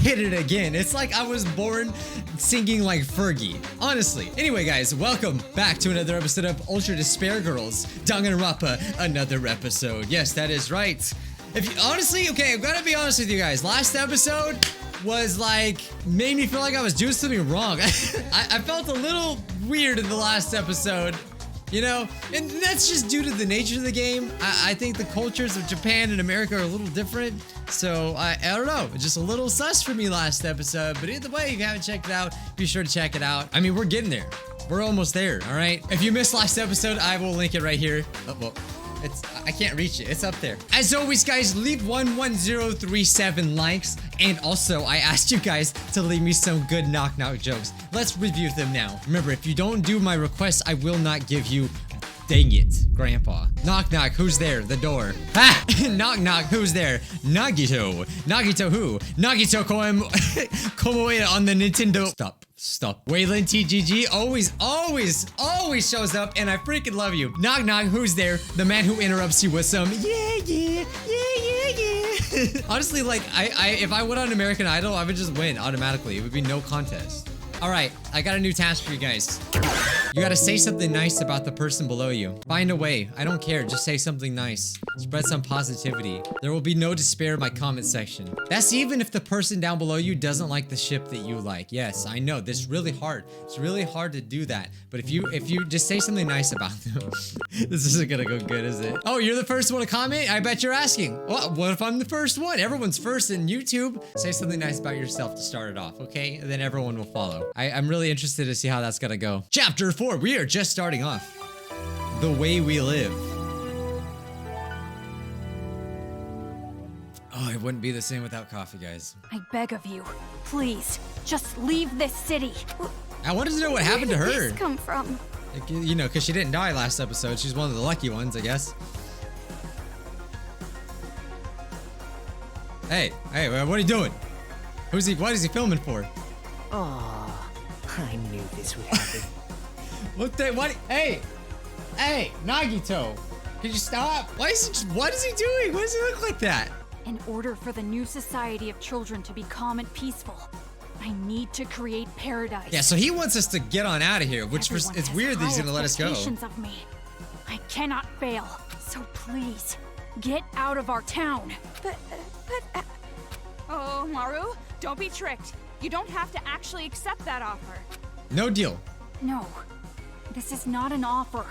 hit it again. It's like I was born singing like Fergie, honestly. Anyway, guys, welcome back to another episode of Ultra Despair Girls Danganronpa, another episode. Yes, that is right. If you honestly, okay, I've got to be honest with you guys. Last episode was like, made me feel like I was doing something wrong. I felt a little weird in the last episode, you know, and that's just due to the nature of the game. I think the cultures of Japan and America are a little different. So I don't know, it's just a little sus for me last episode. But either way, if you haven't checked it out, be sure to check it out. I mean, we're getting there. We're almost there, all right? If you missed last episode, I will link it right here. Oh, well. I can't reach it. It's up there. As always, guys, leave 11037 likes. And also, I asked you guys to leave me some good knock-knock jokes. Let's review them now. Remember, if you don't do my requests, I will not give you... Dang it, Grandpa. Knock knock, who's there? The door. Ha! Knock knock, who's there? Nagito. Nagito who? Nagito Komoe on the Nintendo. Stop. Waylon TGG always shows up, and I freaking love you. Knock knock, who's there? The man who interrupts you with some yeah. Honestly, like, if I went on American Idol, I would just win automatically. It would be no contest. All right, I got a new task for you guys. You gotta say something nice about the person below you. Find a way. I don't care. Just say something nice. Spread some positivity. There will be no despair in my comment section. That's even if the person down below you doesn't like the ship that you like. Yes, I know. This is really hard. It's really hard to do that. But if you just say something nice about them. This isn't gonna go good, is it? Oh, you're the first one to comment? I bet you're asking. Well, what if I'm the first one? Everyone's first in YouTube. Say something nice about yourself to start it off, okay? And then everyone will follow. I'm really interested to see how that's gonna go. Chapter 4, we are just starting off. The way we live. Oh, it wouldn't be the same without coffee, guys. I beg of you, please, just leave this city. I wanted to know what happened to her. Where did this come from? Like, you know, because she didn't die last episode. She's one of the lucky ones, I guess. Hey, what are you doing? What is he filming for? Oh, I knew this would happen. What? Hey, Nagito, can you stop? What is he doing? Why does he look like that? In order for the new society of children to be calm and peaceful, I need to create paradise. Yeah, so he wants us to get on out of here, which it's weird that he's gonna let us go. Of me. I cannot fail, so please, get out of our town. Oh, Maru, don't be tricked. You don't have to actually accept that offer. No deal. No, this is not an offer.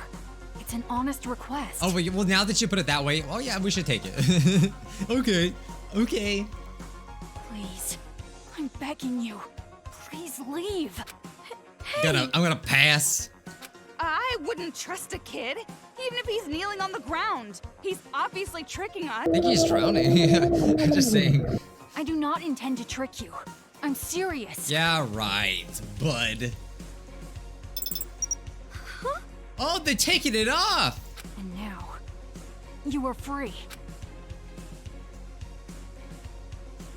It's an honest request. Oh, well, now that you put it that way, oh yeah, we should take it. Okay. Please, I'm begging you. Please leave. Hey. I'm gonna pass. I wouldn't trust a kid, even if he's kneeling on the ground. He's obviously tricking us. I think he's drowning. I'm just saying. I do not intend to trick you. I'm serious. Yeah, right, bud. Huh? Oh, they're taking it off. And now, you are free.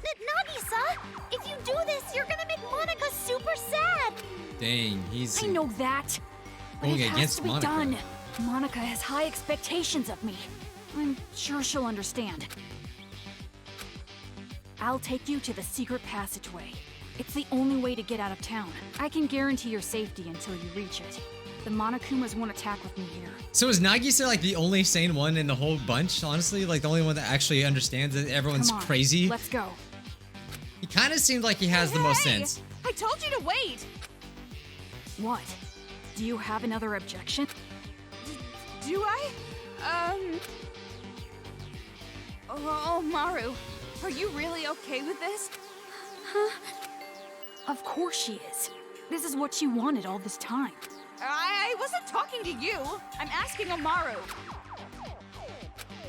Nagisa, if you do this, you're gonna make Monica super sad. Dang, he's... I know that. But going it has against to be Monica. done. Monica has high expectations of me. I'm sure she'll understand. I'll take you to the secret passageway. It's the only way to get out of town. I can guarantee your safety until you reach it. The Monokumas won't attack with me here. So is Nagisa like the only sane one in the whole bunch? Honestly, like the only one that actually understands that everyone's Come on, crazy? Let's go. He kind of seems like he has the most sense. I told you to wait. What? Do you have another objection? Do I? Oh, Maru, are you really okay with this? Huh? Of course she is. This is what she wanted all this time. I wasn't talking to you. I'm asking Amaru.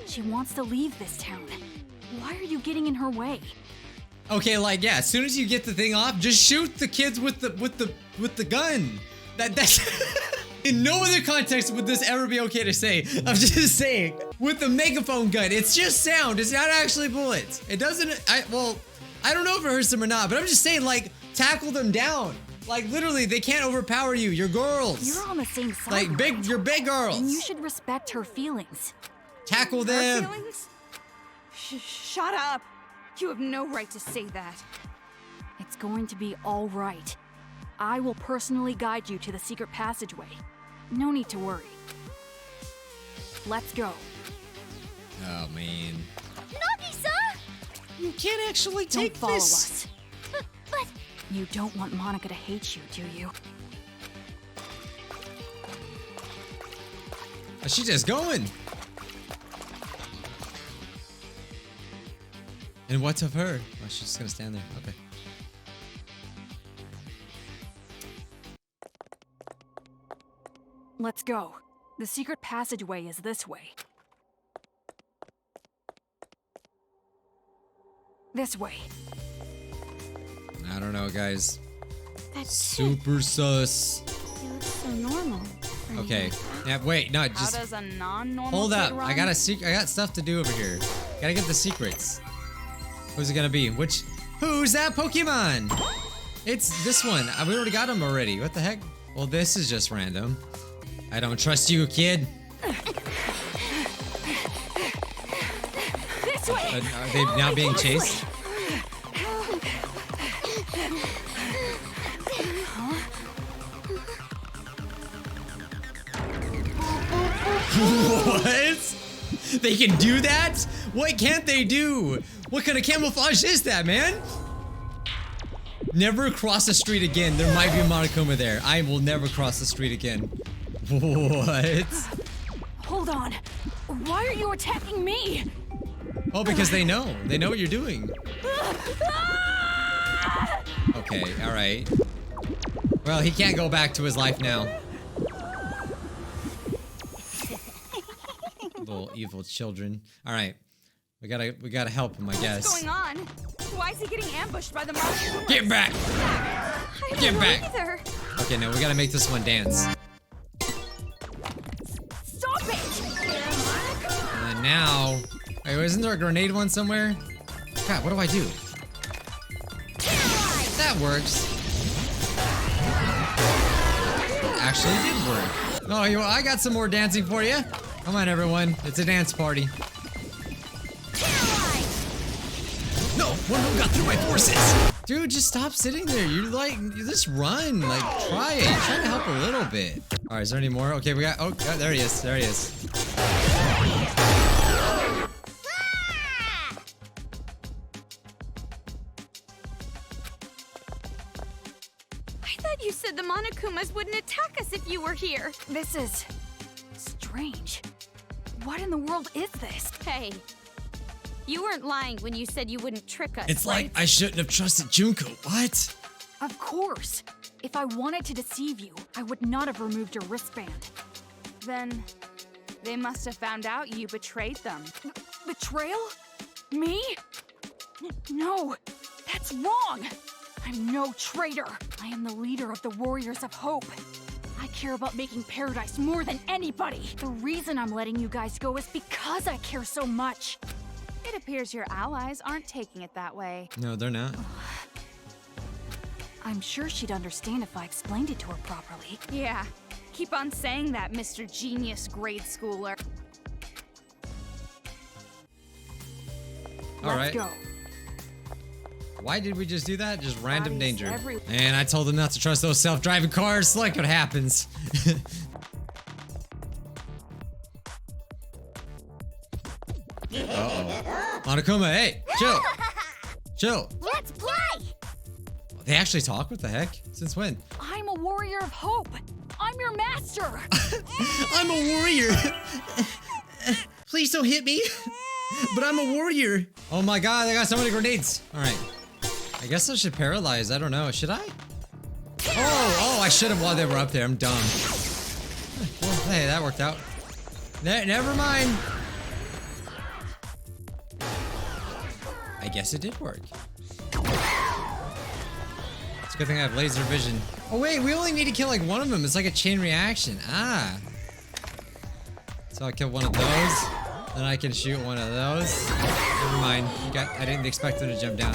She wants to leave this town. Why are you getting in her way? Okay, like yeah, as soon as you get the thing off, just shoot the kids with the gun. That's in no other context would this ever be okay to say. I'm just saying, with the megaphone gun, it's just sound. It's not actually bullets. It doesn't. I don't know if it hurts them or not, but I'm just saying, like, tackle them down. Like literally, they can't overpower you. You're girls. You're on the same side. Like big, you're big girls. And you should respect her feelings. Tackle them. Her feelings? Shut up. You have no right to say that. going to be all right. I will personally guide you to the secret passageway. No need to worry. Let's go. Oh, man. Nagisa! You can't actually Don't take follow this. us. But You don't want Monica to hate you, do you? She's just going. And what's of her? Oh, she's just gonna stand there. Okay. Let's go. The secret passageway is this way. This way. I don't know, guys. that's Super sus. You look so normal. Are Okay. you- Yeah, wait, no, How just does a non-normal hold kid up. run? I got stuff to do over here. Gotta get the secrets. Who's it gonna be? Who's that Pokemon? It's this one. We already got him already. What the heck? Well, this is just random. I don't trust you, kid. This way! Are they now being chased? What? They can do that? What can't they do? What kind of camouflage is that, man? Never cross the street again. There might be a Monokuma there. I will never cross the street again. What? Hold on. Why are you attacking me? Oh, because they know. They know what you're doing. Okay, alright. Well, he can't go back to his life now. Little evil children. Alright. We gotta help him, I guess. What's going on? Why is he getting ambushed by the Monokuma? Get back! I don't Get know back! either. Okay, now we gotta make this one dance. Stop it! And then now... Wait, isn't there a grenade one somewhere? God, what do I do? That works. Actually did work. Oh, I got some more dancing for you. Come on, everyone. It's a dance party. No, one of them got through my forces. Dude, just stop sitting there. You just run. Like, try it. Try to help a little bit. All right, is there any more? Okay, we got. Oh, there he is. There he is. I thought you said the Monokumas wouldn't attack us if you were here. This is strange. What in the world is this? Hey, you weren't lying when you said you wouldn't trick us. It's right? like I shouldn't have trusted Junko. What? Of course. If I wanted to deceive you, I would not have removed your wristband. Then they must have found out you betrayed them. Betrayal? Me? No, that's wrong. I'm no traitor. I am the leader of the Warriors of Hope. I care about making paradise more than anybody. The reason I'm letting you guys go is because I care so much. It appears your allies aren't taking it that way. No, they're not. I'm sure she'd understand if I explained it to her properly. Yeah, keep on saying that, Mr. Genius grade schooler. All right. Let's go. Why did we just do that? Just random Bodies danger. everywhere. And I told them not to trust those self-driving cars. Look what happens. Uh-oh. Monokuma, hey, chill. Chill. Let's play! They actually talk? What the heck? Since when? I'm a Warrior of Hope. I'm your master. I'm a warrior. Please don't hit me. But I'm a warrior. Oh my god, I got so many grenades. All right. I guess I should paralyze. I don't know. Should I? Oh, I should have while they were up there. I'm dumb. Well, hey, that worked out. Never mind. I guess it did work. It's a good thing I have laser vision. Oh wait, we only need to kill like one of them. It's like a chain reaction. Ah. So I'll kill one of those. Then I can shoot one of those. Never mind. I didn't expect them to jump down.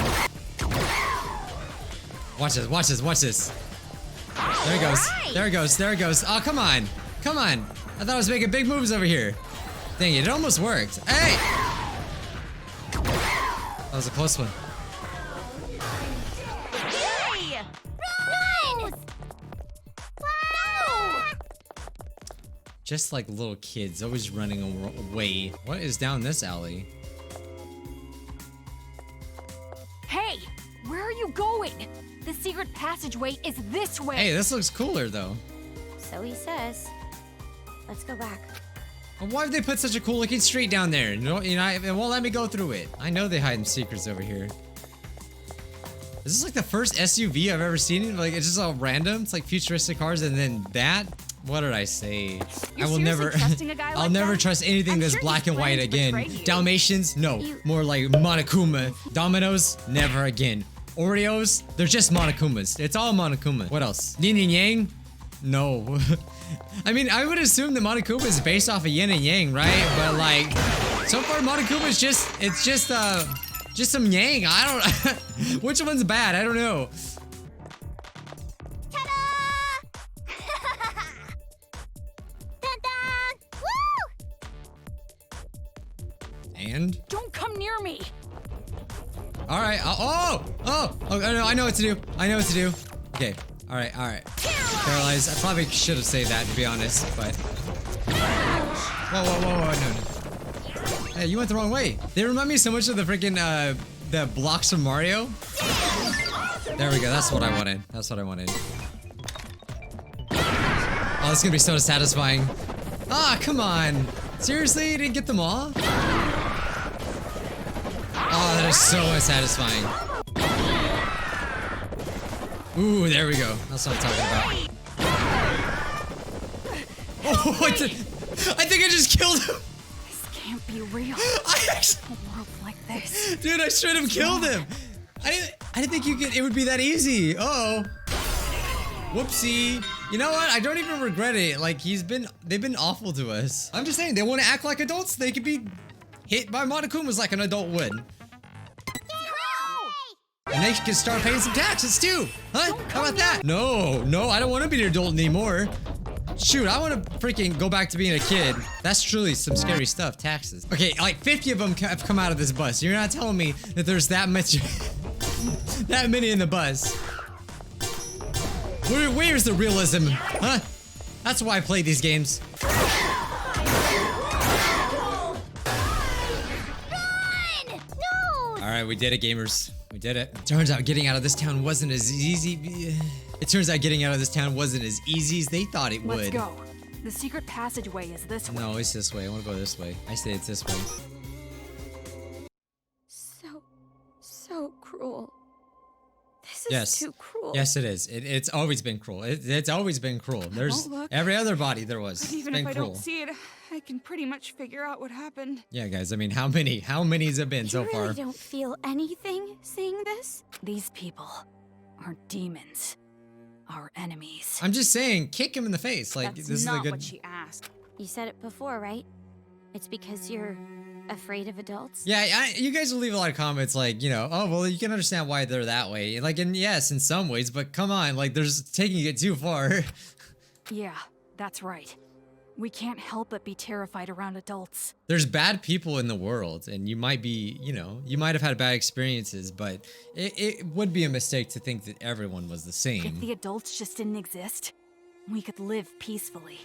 Watch this, watch this, watch this. There he goes. There he goes. There he goes. Oh, come on. Come on. I thought I was making big moves over here. Dang it, it almost worked. Hey! That was a close one. Just like little kids, always running away. What is down this alley? Hey, where are you going? The secret passageway is this way. Hey, this looks cooler though. So he says. Let's go back. Why would they put such a cool looking street down there? No, you know, it won't let me go through it. I know they hide secrets over here. Is this like the first SUV I've ever seen? Like, it's just all random. It's like futuristic cars, and then that. What did I say? You're I will seriously never. trusting a guy I'll like never that? trust anything I'm that's sure black his and white friends again. betray you. Dalmatians, no. More like Monokuma. Dominoes, never again. Oreos, they're just Monokumas. It's all Monokuma. What else? Yin and Yang? No. I mean, I would assume that Monokuma is based off of Yin and Yang, right? But like, so far Monokuma is just some Yang. I don't. Which one's bad? I don't know. And? Don't come near me. All right. Oh, no, I know what to do. I know what to do. Okay. All right. Paralyzed. I probably should have said that, to be honest, but. Whoa, no. Hey, you went the wrong way. They remind me so much of the freaking, the blocks from Mario. There we go. That's what I wanted. Oh, this is gonna be so satisfying. Ah, come on. Seriously? You didn't get them all? Oh, that is so unsatisfying. Ooh, there we go. That's what I'm talking about. Oh, I think I just killed him. This can't be real. I A world like this. Dude, I straight up killed him. I didn't think it would be that easy. Uh-oh. Whoopsie. You know what? I don't even regret it. Like, they've been awful to us. I'm just saying, they want to act like adults. They could be hit by Monokumas like an adult would. And they can start paying some taxes too. Huh? How about that? No, I don't want to be an adult anymore. Shoot, I want to freaking go back to being a kid. That's truly some scary stuff, taxes. Okay, like 50 of them have come out of this bus. You're not telling me that there's that much, that many in the bus. Where's the realism? Huh? That's why I play these games. All right, we did it, gamers. We did it. Turns out getting out of this town wasn't as easy. It turns out getting out of this town wasn't as easy as they thought it would. Let's go. The secret passageway is this way. No, it's this way. I want to go this way. I say it's this way. So cruel. This is Yes. too cruel. Yes, it is. It's always been cruel. It's always been cruel. There's look. every other body there was. But even It's if been I cruel. don't see it, I can pretty much figure out what happened. Yeah, guys. I mean, how many has it been You so really far? don't feel anything seeing this? These people are demons. Our enemies. I'm just saying, kick him in the face. Like That's this is a not good. what she asked. You said it before, right? It's because you're afraid of adults? Yeah, you guys will leave a lot of comments like, you know, oh, well, you can understand why they're that way. Like, and yes, in some ways, but come on, like, there's taking it too far. Yeah, that's right. We can't help but be terrified around adults. There's bad people in the world, and you might be, you know, you might have had bad experiences, but it would be a mistake to think that everyone was the If same. the adults just didn't exist, we could live peacefully.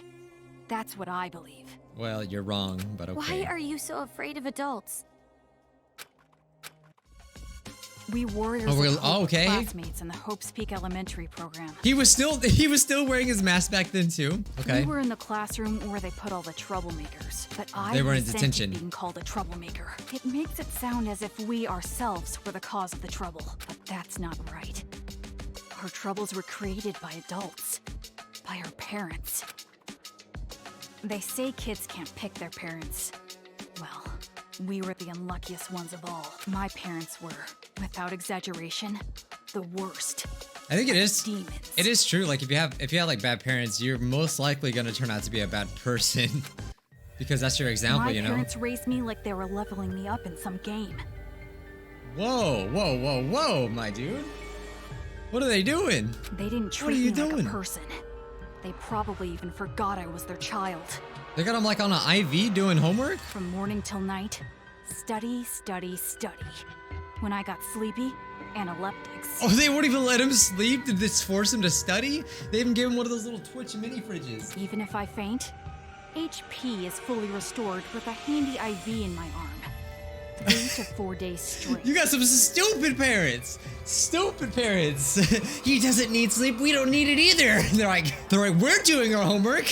That's what I believe. Well, you're wrong, but okay. Why are you so afraid of adults? We warriors Oh, of we're- Hope oh, were okay. classmates in the Hope's Peak Elementary program. He was still wearing his mask back then too. Okay. We were in the classroom where they put all the troublemakers, but I They were in resented detention. being called a troublemaker. It makes it sound as if we ourselves were the cause of the trouble, but that's not right. Our troubles were created by adults, by our parents. They say kids can't pick their parents. Well, we were the unluckiest ones of all. My parents were, without exaggeration, the worst. I think it is. Demons. It is true. Like if you have like bad parents, you're most likely gonna turn out to be a bad person, because that's your example, My you know. parents raised me like they were leveling me up in some game. Whoa, my dude. What are they doing? They didn't What are treat you me like doing? a person. They probably even forgot I was their child. They got him like on an IV doing homework? From morning till night, study, study, study. When I got sleepy, analeptics. Oh, they won't even let him sleep? Did this force him to study? They even gave him one of those little Twitch mini fridges. Even if I faint, HP is fully restored with a handy IV in my arm. 3 to 4 days straight. You got some stupid parents. Stupid parents. He doesn't need sleep. We don't need it either. They're like, we're doing our homework.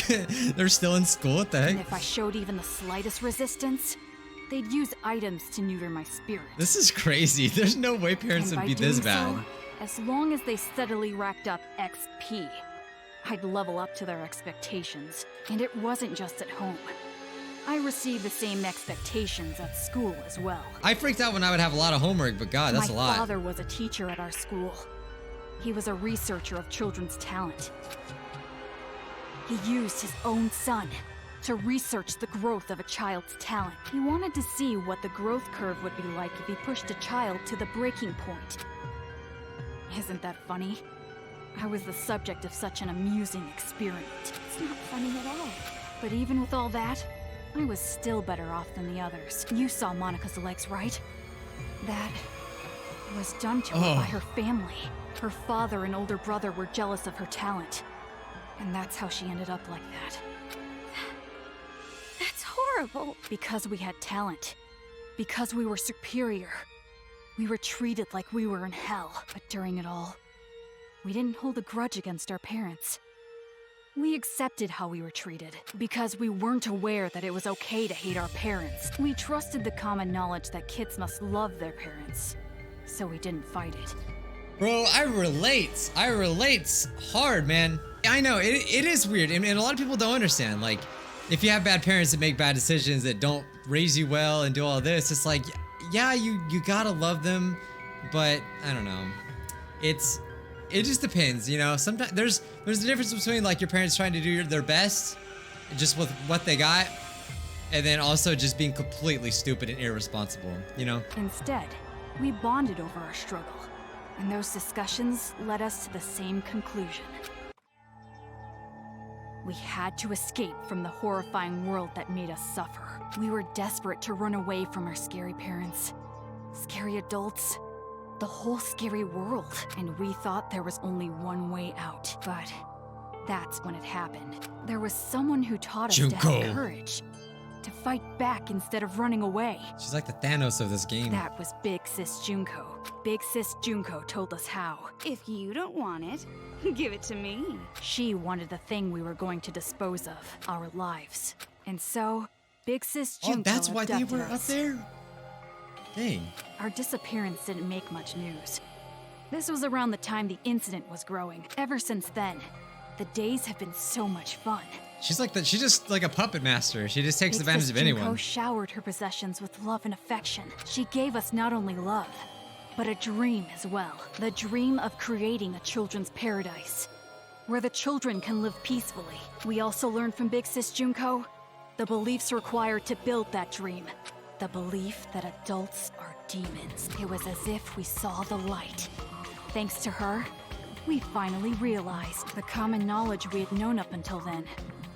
They're still in school. What the And heck? if I showed even the slightest resistance, they'd use items to neuter my spirit. This is crazy. There's no way parents And would by be this doing bad. so, as long as they steadily racked up XP, I'd level up to their expectations. And it wasn't just at home. I received the same expectations at school as well. I freaked out when I would have a lot of homework, but God, that's a lot. My father was a teacher at our school. He was a researcher of children's talent. He used his own son to research the growth of a child's talent. He wanted to see what the growth curve would be like if he pushed a child to the breaking point. Isn't that funny? I was the subject of such an amusing experiment. It's not funny at all. But even with all that, I was still better off than the others. You saw Monika's legs, right? That was done to her by her family. Her father and older brother were jealous of her talent. And that's how she ended up like that. That's horrible. Because we had talent. Because we were superior. We were treated like we were in hell. But during it all, we didn't hold a grudge against our parents. We accepted how we were treated, because we weren't aware that it was okay to hate our parents. We trusted the common knowledge that kids must love their parents, so we didn't fight it. Bro, I relate. I relate hard, man. I know, it is weird, and a lot of people don't understand. Like, if you have bad parents that make bad decisions, that don't raise you well and do all this, it's like, yeah, you gotta love them, but I don't know. It just depends, you know. Sometimes there's a difference between like your parents trying to do their best, just with what they got, and then also just being completely stupid and irresponsible, you know. Instead, we bonded over our struggle, and those discussions led us to the same conclusion. We had to escape from the horrifying world that made us suffer. We were desperate to run away from our scary parents, scary adults, the whole scary world, and we thought there was only one way out. But that's when it happened. There was someone who taught us to Junko. have courage, to fight back instead of running away. She's like the Thanos of this game. That was Big Sis Junko. Big Sis Junko told us how. If you don't want it, give it to me. She wanted the thing we were going to dispose of, our lives. And so, Big Sis Junko Oh, that's why they abducted were up us. there? Dang. Our disappearance didn't make much news. This was around the time the incident was growing. Ever since then, the days have been so much fun. She's just like a puppet master. She just takes Big advantage Sis of Junko anyone. showered her possessions with love and affection. She gave us not only love, but a dream as well. The dream of creating a children's paradise, where the children can live peacefully. We also learned from Big Sis Junko the beliefs required to build that dream. The belief that adults are demons. It was as if we saw the light. Thanks to her, we finally realized the common knowledge we had known up until then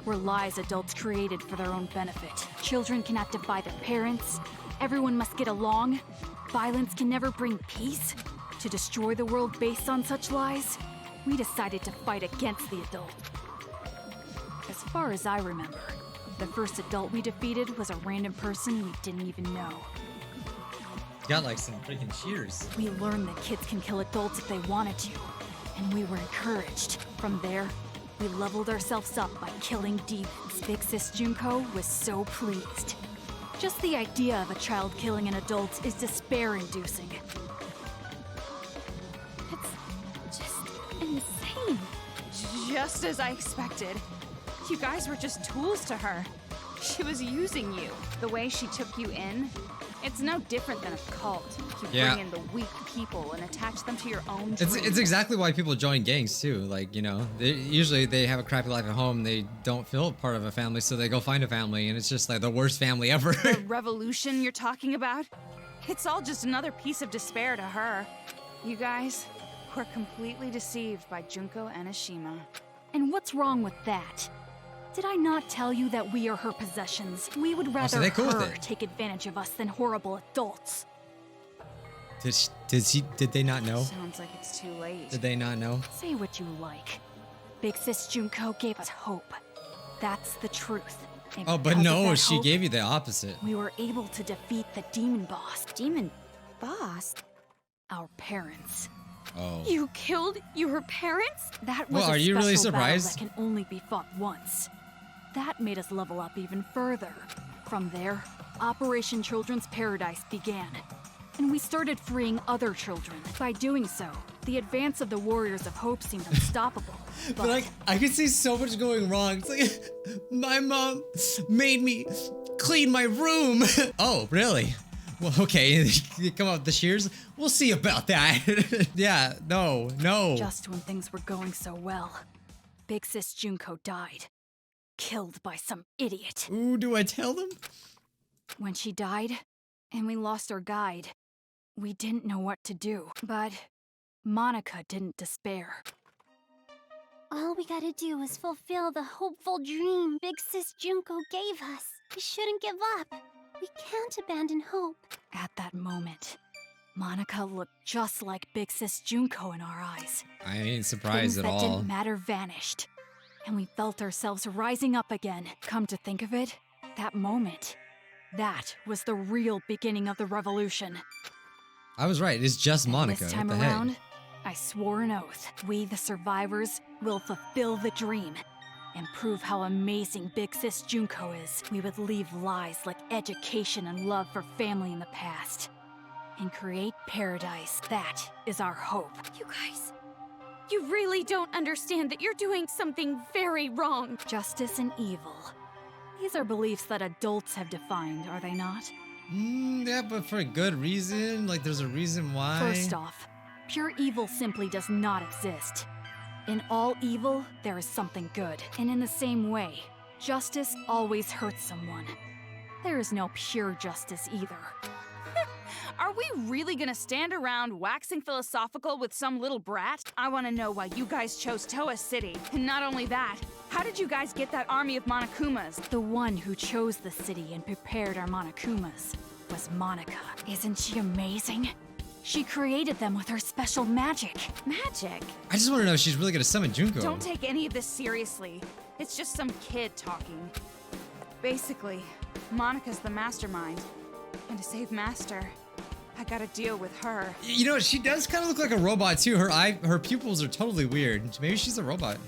were lies adults created for their own benefit. Children cannot defy their parents. Everyone must get along. Violence can never bring peace. To destroy the world based on such lies, we decided to fight against the adult. As far as I remember, the first adult we defeated was a random person we didn't even know. Got like some freaking shears. We learned that kids can kill adults if they wanted to, and we were encouraged. From there, we leveled ourselves up by killing demons. Big Sis Junko was so pleased. Just the idea of a child killing an adult is despair-inducing. It's just insane. Just as I expected. You guys were just tools to her. She was using you. The way she took you in, it's no different than a cult. You Yeah. bring in the weak people and attach them to your own dream. It's exactly why people join gangs too. Like, you know, usually they have a crappy life at home. They don't feel part of a family, so they go find a family, and it's just like the worst family ever. The revolution you're talking about? It's all just another piece of despair to her. You guys were completely deceived by Junko and Ashima. And what's wrong with that? Did I not tell you that we are her possessions? We would rather they're cool with her it. take advantage of us than horrible adults. Did they not know? Sounds like it's too late. Did they not know? Say what you like. Big Sis Junko gave us hope. That's the truth. And Oh, but because of no, that she hope, gave you the opposite. we were able to defeat the demon boss, Demon boss? our parents. Oh. You killed your parents? That was Well, a are you really special battle surprised? that can only be fought once. That made us level up even further. From there, Operation Children's Paradise began, and we started freeing other children. By doing so, the advance of the Warriors of Hope seemed unstoppable. But like, I could see so much going wrong. It's like, my mom made me clean my room. Oh, really? Well, okay, you come up with the shears. We'll see about that. Yeah, no. Just when things were going so well, Big Sis Junko died. Killed by some idiot. Ooh, do I tell them? When she died, and we lost our guide, we didn't know what to do. But Monica didn't despair. All we gotta do is fulfill the hopeful dream Big Sis Junko gave us. We shouldn't give up. We can't abandon hope. At that moment, Monica looked just like Big Sis Junko in our eyes. I ain't Things surprised at that all. didn't matter vanished, and we felt ourselves rising up again. Come to think of it, that moment, that was the real beginning of the revolution. I was right. It's just And Monica. this time what the around, heck? I swore an oath. We, the survivors, will fulfill the dream and prove how amazing Big Sis Junko is. We would leave lies like education and love for family in the past and create paradise. That is our hope. You guys, you really don't understand that you're doing something very wrong. Justice and evil. These are beliefs that adults have defined, are they not? Yeah, but for a good reason. Like, there's a reason why. First off, pure evil simply does not exist. In all evil, there is something good. And in the same way, justice always hurts someone. There is no pure justice either. Are we really gonna stand around waxing philosophical with some little brat? I wanna know why you guys chose Towa City. And not only that, how did you guys get that army of Monokumas? The one who chose the city and prepared our Monokumas was Monica. Isn't she amazing? She created them with her special magic. Magic? I just want to know if she's really gonna summon Junko. Don't take any of this seriously. It's just some kid talking. Basically, Monica's the mastermind. And to save Master, I gotta deal with her. You know, she does kind of look like a robot too. Her pupils are totally weird. Maybe she's a robot.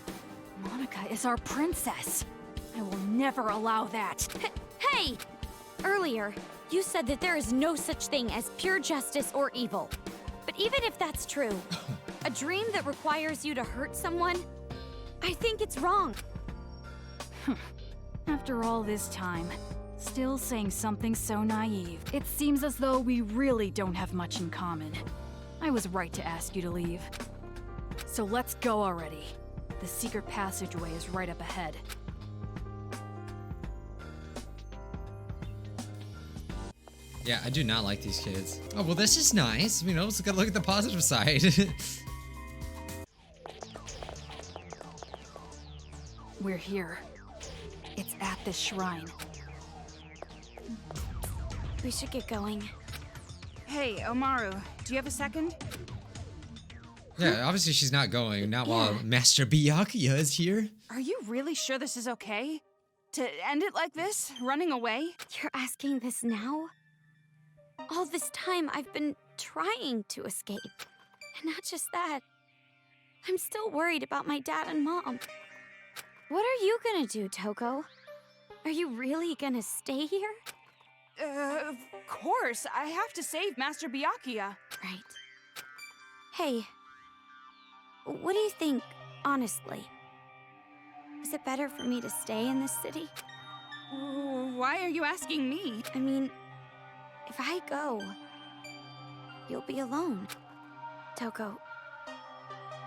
Monica is our princess. I will never allow that. Hey! Earlier, you said that there is no such thing as pure justice or evil. But even if that's true, a dream that requires you to hurt someone, I think it's wrong. After all this time, still saying something so naive. It seems as though we really don't have much in common. I was right to ask you to leave. So let's go already. The secret passageway is right up ahead. Yeah, I do not like these kids. Oh, well, this is nice. You know, let's look at the positive side. We're here. It's at this shrine. We should get going. Hey, Omaru, do you have a second? Yeah, obviously she's not going. Not while Yeah. Master Byakuya is here. Are you really sure this is okay? To end it like this? Running away? You're asking this now? All this time I've been trying to escape. And not just that. I'm still worried about my dad and mom. What are you gonna do, Toko? Are you really gonna stay here? Of course. I have to save Master Byakuya. Right. Hey, what do you think, honestly? Is it better for me to stay in this city? Why are you asking me? I mean, if I go, you'll be alone. Toko,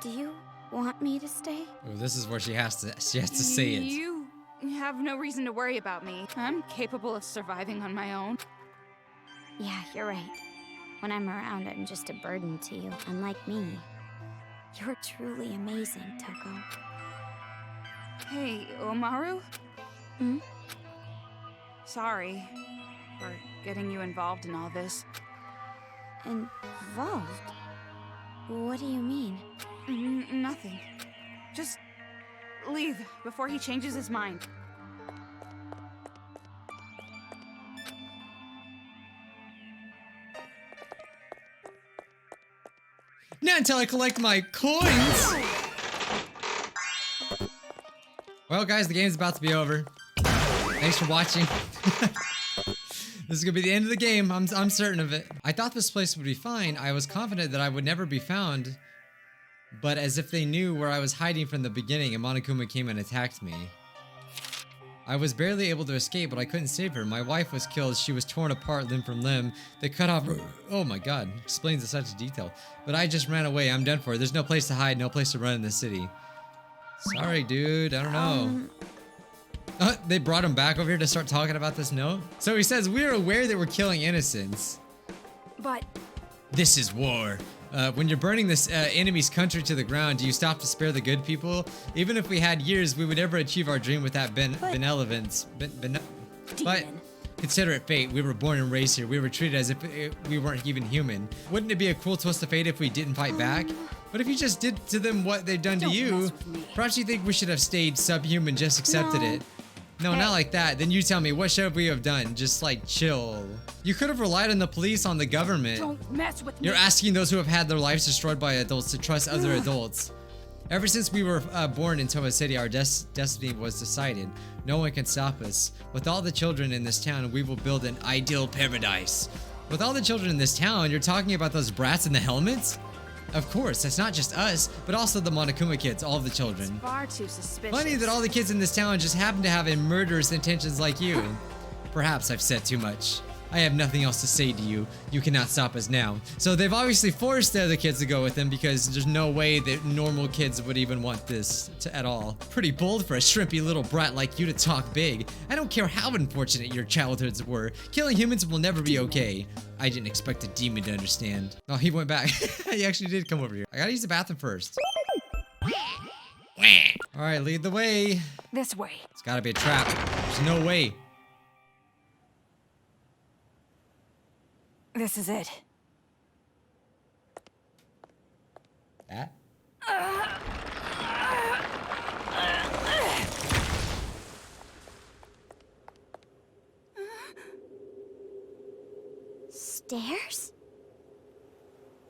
do you want me to stay? Oh, this is where she has to say it. You have no reason to worry about me. I'm capable of surviving on my own. Yeah, you're right. When I'm around, I'm just a burden to you, unlike me. You're truly amazing, Toko. Hey, Omaru? Hmm? Sorry for getting you involved in all this. Involved? What do you mean? Nothing. Just leave before he changes his mind. Not until I collect my coins. Well, guys, the game's about to be over. Thanks for watching. This is gonna be the end of the game. I'm certain of it. I thought this place would be fine. I was confident that I would never be found. But as if they knew where I was hiding from the beginning, and Monokuma came and attacked me. I was barely able to escape, but I couldn't save her. My wife was killed. She was torn apart limb from limb. They cut off her. Oh my god. Explains in such detail. But I just ran away. I'm done for. There's no place to hide, no place to run in the city. Sorry, dude. I don't know. They brought him back over here to start talking about this note. So he says, we're aware that we're killing innocents. But This is war. When you're burning this enemy's country to the ground, do you stop to spare the good people? Even if we had years, we would never achieve our dream with that benevolence. But consider it fate. We were born and raised here. We were treated as if we weren't even human. Wouldn't it be a cruel twist of fate if we didn't fight back? But if you just did to them what they've done to you, perhaps you think we should have stayed subhuman, just accepted it. No, not like that. Then you tell me, what should we have done? Just like chill. You could have relied on the police, on the government. don't mess with me. You're asking those who have had their lives destroyed by adults to trust other adults. Ever since we were born in Towa City, our destiny was decided. No one can stop us. With all the children in this town, we will build an ideal paradise. With all the children in this town, you're talking about those brats in the helmets? Of course, that's not just us, but also the Monokuma kids, all of the children. Far too suspicious. Funny that all the kids in this town just happen to have murderous intentions like you. Perhaps I've said too much. I have nothing else to say to you. You cannot stop us now. So they've obviously forced the other kids to go with them because there's no way that normal kids would even want this at all. Pretty bold for a shrimpy little brat like you to talk big. I don't care how unfortunate your childhoods were. Killing humans will never be okay. I didn't expect a demon to understand. Oh, he went back. He actually did come over here. I gotta use the bathroom first. All right, lead the way. This way. It's gotta be a trap. There's no way. This is it. That? Stairs?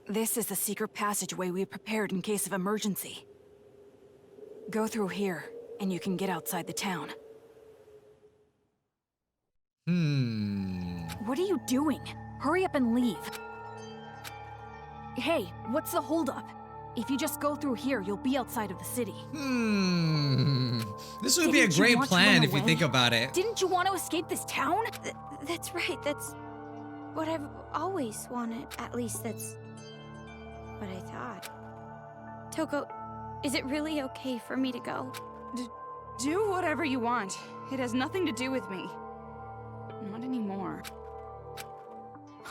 This is the secret passageway we prepared in case of emergency. Go through here, and you can get outside the town. What are you doing? Hurry up and leave. Hey, what's the holdup? If you just go through here, you'll be outside of the city. This would be a great plan if you think about it. Didn't you want to escape this town? That's right, that's what I've always wanted. At least that's what I thought. Toko, is it really okay for me to go? Do whatever you want. It has nothing to do with me. Not anymore.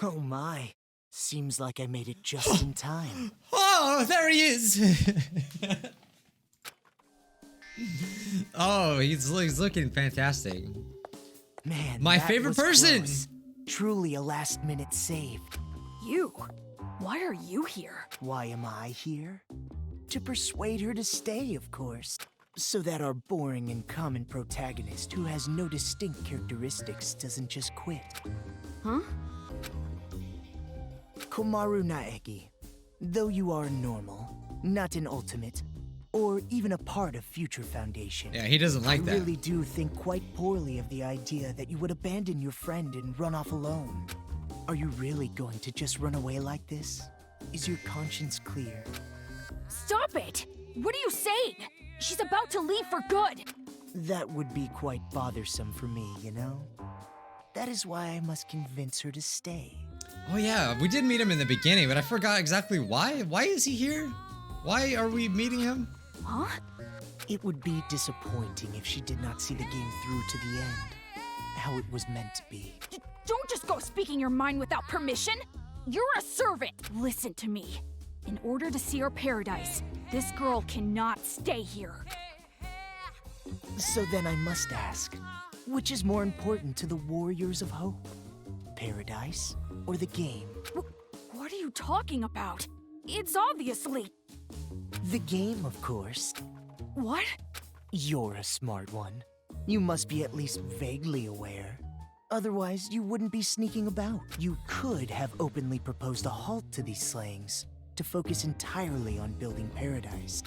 Oh my. Seems like I made it just in time. Oh, there he is! Oh, he's looking fantastic. Man, My that favorite was person! close. Truly a last-minute save. You? Why are you here? Why am I here? To persuade her to stay, of course. So that our boring and common protagonist, who has no distinct characteristics, doesn't just quit. Huh? Komaru Naegi, though you are normal, not an ultimate, or even a part of Future Foundation. Yeah, he doesn't like I that. really do think quite poorly of the idea that you would abandon your friend and run off alone. Are you really going to just run away like this? Is your conscience clear? Stop it! What are you saying? She's about to leave for good! That would be quite bothersome for me, you know? That is why I must convince her to stay. Oh yeah, we did meet him in the beginning, but I forgot exactly why. Why is he here? Why are we meeting him? Huh? It would be disappointing if she did not see the game through to the end, how it was meant to be. Don't just go speaking your mind without permission! You're a servant! Listen to me. In order to see our paradise, this girl cannot stay here. So then I must ask, which is more important to the Warriors of Hope? Paradise or the game? What are you talking about? It's obviously... The game, of course. What? You're a smart one. You must be at least vaguely aware. Otherwise, you wouldn't be sneaking about. You could have openly proposed a halt to these slayings, to focus entirely on building paradise.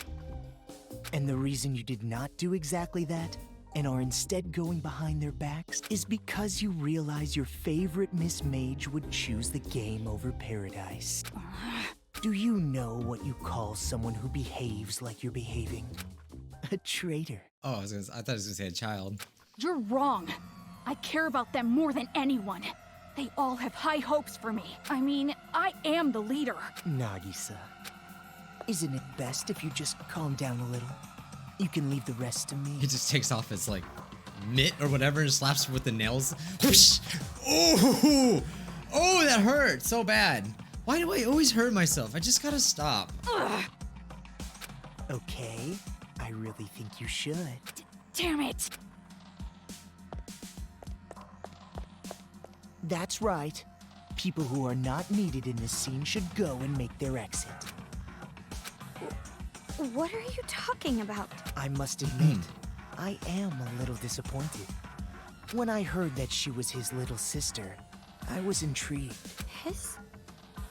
And the reason you did not do exactly that, and are instead going behind their backs, is because you realize your favorite Miss Mage would choose the game over paradise. Do you know what you call someone who behaves like you're behaving? A traitor. Oh, I thought I was gonna say a child. You're wrong. I care about them more than anyone. They all have high hopes for me. I mean, I am the leader. Nagisa, isn't it best if you just calm down a little? You can leave the rest to me. He just takes off his like mitt or whatever and slaps her with the nails. Whoosh! Oh, oh, that hurt so bad. Why do I always hurt myself? I just gotta stop. Ugh. Okay, I really think you should. Damn it. That's right. People who are not needed in this scene should go and make their exit. What are you talking about? I must admit, I am a little disappointed. When I heard that she was his little sister, I was intrigued. His?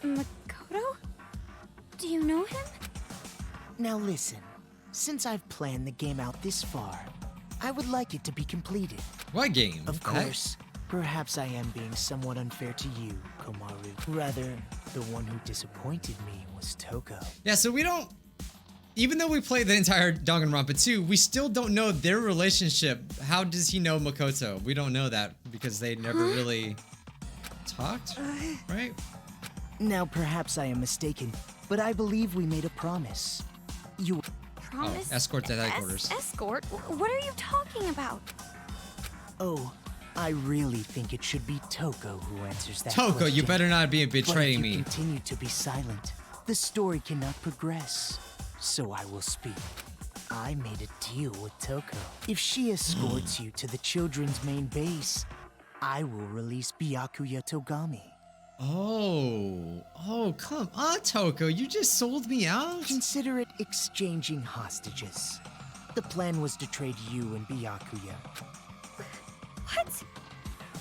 Makoto? Do you know him? Now listen, since I've planned the game out this far, I would like it to be completed. What game? Of course, perhaps I am being somewhat unfair to you, Komaru. Rather, the one who disappointed me was Toko. Yeah, so we don't. Even though we played the entire Danganronpa 2, we still don't know their relationship. How does he know Makoto? We don't know that because they never really talked, right? Now, perhaps I am mistaken, but I believe we made a promise. You... Promise? Oh, escort to headquarters. Escort? What are you talking about? Oh, I really think it should be Toko who answers that Toko, question. you better not be betraying But if you me. continue to be silent, the story cannot progress. So I will speak. I made a deal with Toko. If she escorts you to the children's main base, I will release Byakuya Togami. Oh, come on, Toko. You just sold me out? Consider it exchanging hostages. The plan was to trade you and Byakuya, What?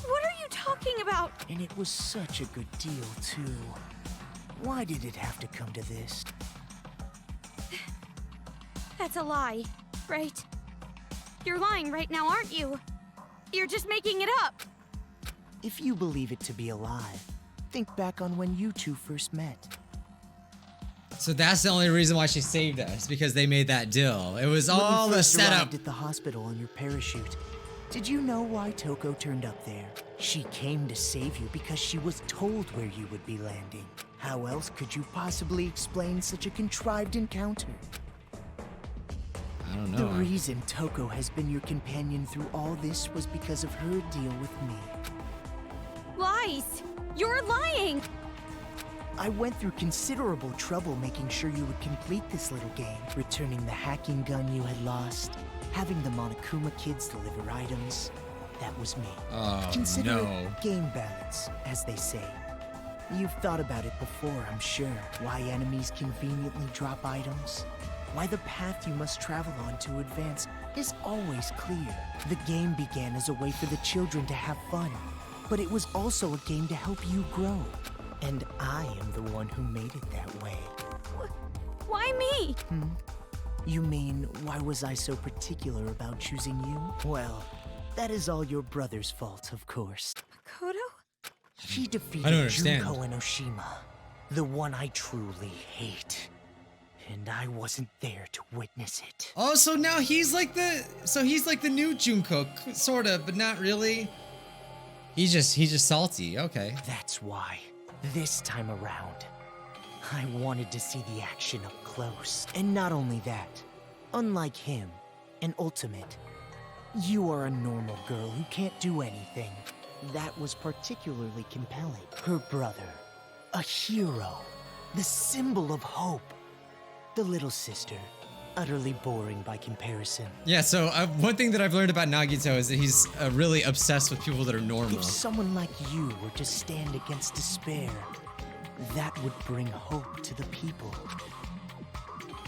What are you talking about? and it was such a good deal, too. Why did it have to come to this? That's a lie, right? You're lying right now, aren't you? You're just making it up. If you believe it to be a lie, think back on when you two first met. So that's the only reason why she saved us, because they made that deal. It was all When you a first setup. arrived at the hospital on your parachute, did you know why Toko turned up there? She came to save you because she was told where you would be landing. How else could you possibly explain such a contrived encounter? I don't The know. reason Toko has been your companion through all this was because of her deal with me. Lies! You're lying! I went through considerable trouble making sure you would complete this little game, returning the hacking gun you had lost, having the Monokuma kids deliver items. That was me. Oh, Consider no. it game balance, as they say. You've thought about it before, I'm sure. Why enemies conveniently drop items? Why the path you must travel on to advance is always clear. The game began as a way for the children to have fun, but it was also a game to help you grow. And I am the one who made it that way. Why me? You mean, why was I so particular about choosing you? Well, that is all your brother's fault, of course. Makoto? He I don't defeated understand. Junko and Oshima, the one I truly hate. And I wasn't there to witness it. Oh, so now he's like the new Junko, sort of, but not really. He's just salty. Okay. That's why, this time around, I wanted to see the action up close. And not only that, unlike him, an ultimate, you are a normal girl who can't do anything. That was particularly compelling. Her brother, a hero, the symbol of hope. The little sister, utterly boring by comparison. Yeah. So one thing that I've learned about Nagito is that he's really obsessed with people that are normal. If someone like you were to stand against despair, that would bring hope to the people.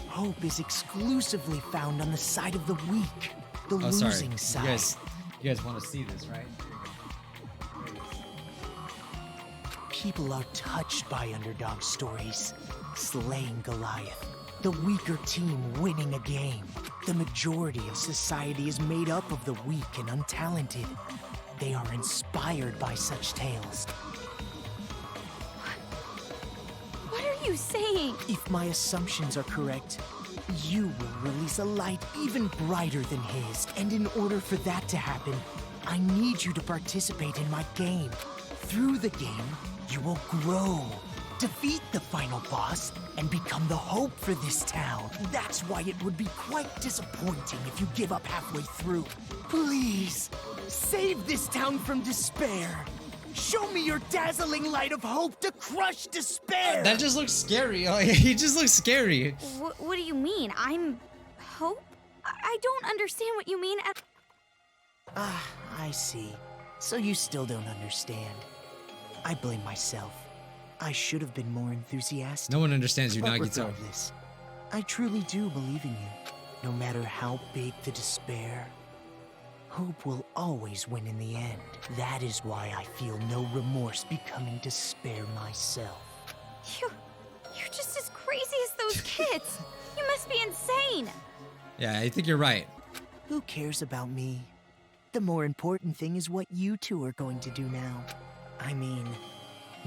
Hope is exclusively found on the side of the weak, the Oh, sorry. losing side. You guys want to see this, right? People are touched by underdog stories. Slaying Goliath. The weaker team winning a game. The majority of society is made up of the weak and untalented. They are inspired by such tales. What are you saying? If my assumptions are correct, you will release a light even brighter than his. And in order for that to happen, I need you to participate in my game. Through the game, you will grow, defeat the final boss, and become the hope for this town. That's why it would be quite disappointing if you give up halfway through. Please, save this town from despair. Show me your dazzling light of hope to crush despair. That just looks scary. Oh, he just looks scary. What do you mean? I'm hope? I don't understand what you mean at... Ah, I see. So you still don't understand. I blame myself. I should have been more enthusiastic. No one understands you, But Nagisa. regardless, I truly do believe in you. No matter how big the despair, hope will always win in the end. That is why I feel no remorse becoming despair myself. You're just as crazy as those kids. You must be insane. Yeah, I think you're right. Who cares about me? The more important thing is what you two are going to do now. I mean,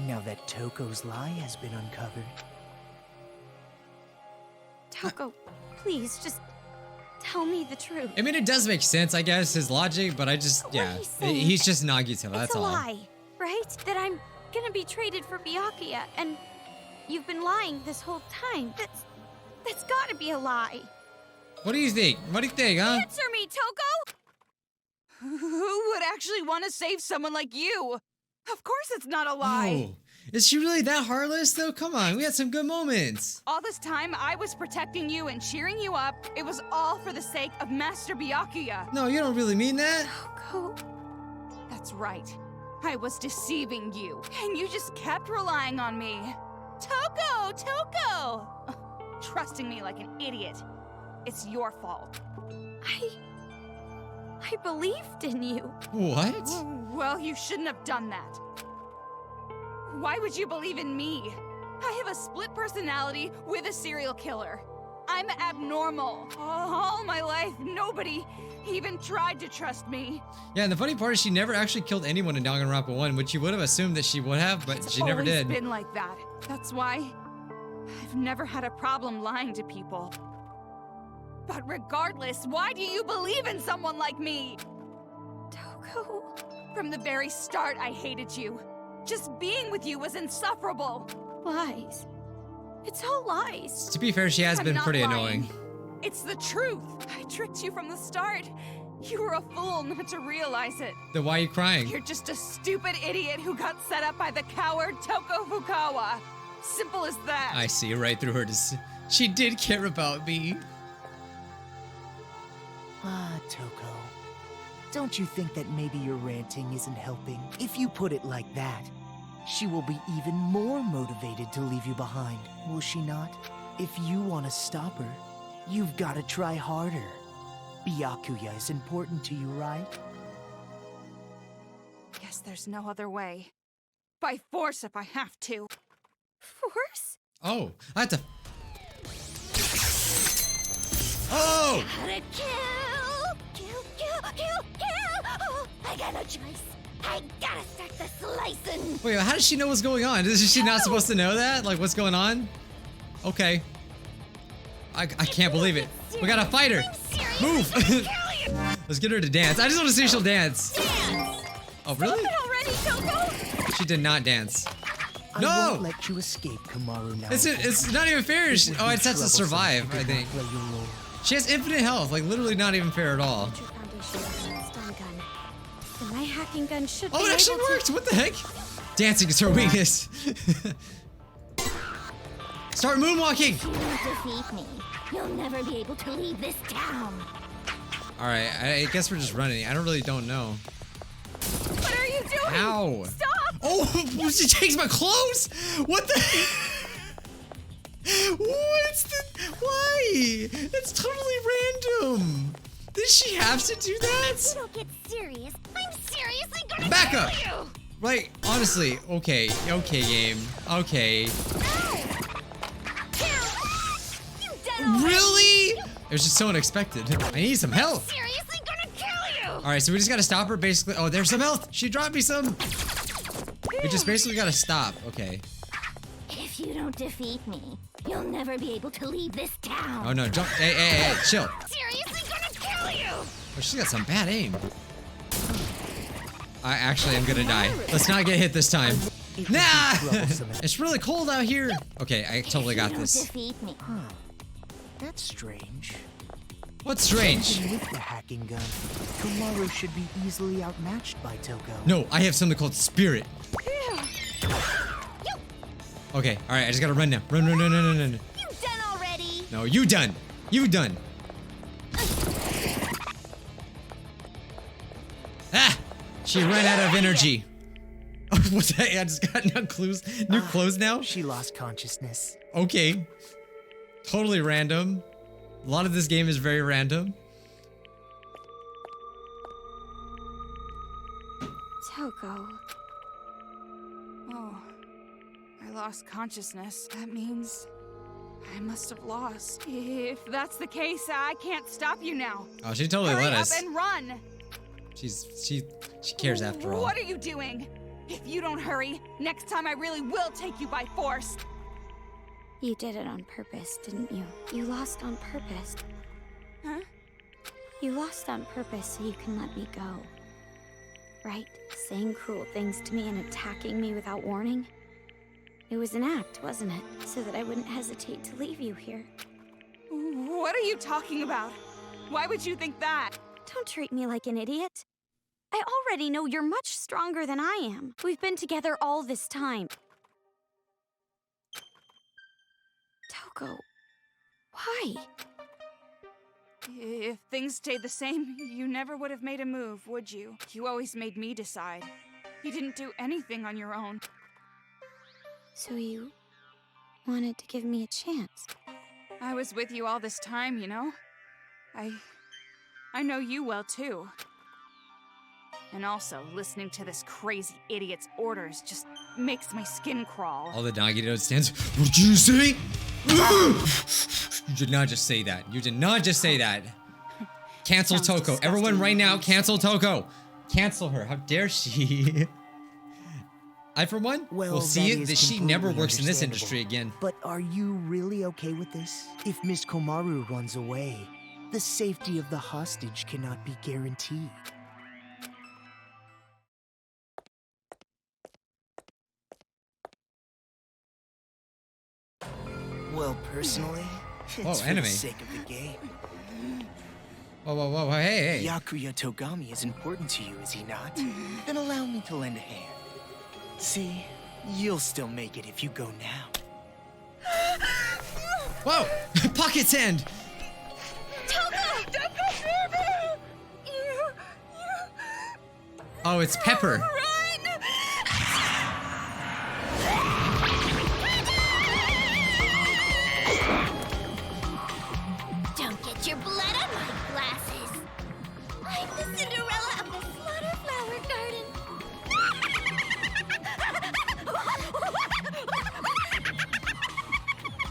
now that Toko's lie has been uncovered. Toko, please, just tell me the truth. I mean, it does make sense, I guess, his logic, but I just, yeah. What he's saying, He's just Nagisa, that's it's a all. lie, right? That I'm gonna be traded for Byakuya, and you've been lying this whole time. That's gotta be a lie. What do you think? What do you think, huh? Answer me, Toko! Who would actually want to save someone like you? Of course it's not a lie. Oh, is she really that heartless, though? Come on, we had some good moments. All this time, I was protecting you and cheering you up. It was all for the sake of Master Byakuya. No, you don't really mean that. Toko. That's right. I was deceiving you, and you just kept relying on me. Toko! Trusting me like an idiot. It's your fault. I believed in you. What? Well, you shouldn't have done that. Why would you believe in me? I have a split personality with a serial killer. I'm abnormal. All my life, nobody even tried to trust me. Yeah, and the funny part is she never actually killed anyone in Danganronpa 1, which you would have assumed that she would have, but It's she never always did. been like that. That's why I've never had a problem lying to people. But regardless, why do you believe in someone like me? Toko. From the very start, I hated you. Just being with you was insufferable. Lies. It's all lies. To be fair, she has I'm been not pretty lying. annoying. It's the truth. I tricked you from the start. You were a fool not to realize it. Then why are you crying? You're just a stupid idiot who got set up by the coward Toko Fukawa. Simple as that. I see right through her. She did care about me. Ah, Toko. Don't you think that maybe your ranting isn't helping? If you put it like that, she will be even more motivated to leave you behind, will she not? If you want to stop her, you've got to try harder. Byakuya is important to you, right? Guess there's no other way. By force if I have to. Force? Oh, I have to. Oh! Gotta kill! Oh, I got no choice. I gotta start the slicing. Wait, how does she know what's going on? Is she not supposed to know that? Like, what's going on? Okay. I can't believe it. We gotta fight her. Move! Let's get her to dance. I just want to see if she'll dance. Oh, really? Stop it already, Toko! She did not dance. I No! won't let you escape, Kamaru now. It's not even fair. It would Oh, be it has to troublesome survive, if you I did not think. play your role. She has infinite health. Like, literally not even fair at all. Your foundation is a stun gun. And my hacking gun should be Oh, it actually able to- worked. What the heck? Dancing is her weakness. Start moonwalking. You defeat me. You'll never be able to leave this town. All right, I guess we're just running. I don't know. What are you doing? Ow. Stop! Oh, she takes my clothes. What the? What's the? Why? It's totally random. Did she have to do that? If you don't get serious, I'm seriously gonna Back kill up. you. Like, honestly, okay, game. Okay. Really? It was just so unexpected. I need some help. Seriously gonna kill you! Alright, so we just gotta stop her basically. Oh, there's some health. She dropped me some. We just basically gotta stop. Okay. If you don't defeat me, you'll never be able to leave this town. Oh no, don't. Hey, chill. Seriously gonna kill you! Oh, she's got some bad aim. I actually am gonna die. Let's not get hit this time. Nah! It's really cold out here. Okay, I totally got this. Defeat me. That's strange. What's strange? Even with the hacking gun, Komaru should be easily outmatched by Toko. No, I have something called spirit. Okay, alright, I just gotta run now. Run. You done already? No, you done. You done. Ah! She ran out of energy. What's that? I just got new clothes now? She lost consciousness. Okay. Totally random. A lot of this game is very random. Toko. Oh, I lost consciousness. That means I must have lost. If that's the case, I can't stop you now. Oh, she totally Hurry let up us. and run. She cares after all. What are you doing? If you don't hurry, next time I really will take you by force. You did it on purpose, didn't you? You lost on purpose. Huh? You lost on purpose so you can let me go. Right? Saying cruel things to me and attacking me without warning. It was an act, wasn't it? So that I wouldn't hesitate to leave you here. What are you talking about? Why would you think that? Don't treat me like an idiot. I already know you're much stronger than I am. We've been together all this time. Toko, why? If things stayed the same, you never would have made a move, would you? You always made me decide. You didn't do anything on your own. So you wanted to give me a chance? I was with you all this time, you know? I know you well, too. And also, listening to this crazy idiot's orders just makes my skin crawl. All the Nagisa stands. What did you say? You did not just say that. You did not just say that. Cancel Sounds Toko. disgusting. Everyone right now, cancel Toko. Cancel her. How dare she? I, for one, will see that it is that she never completely works in this understandable. industry again. But are you really okay with this? If Miss Komaru runs away, the safety of the hostage cannot be guaranteed. Well, personally, it's for anime. the sake of the game. Whoa, hey. Byakuya Togami is important to you, is he not? Then allow me to lend a hand. See, you'll still make it if you go now. Whoa! Pocket sand! Oh, it's Pepper. Don't get your blood on my glasses. I'm the Cinderella of the Slaughter Flower Garden.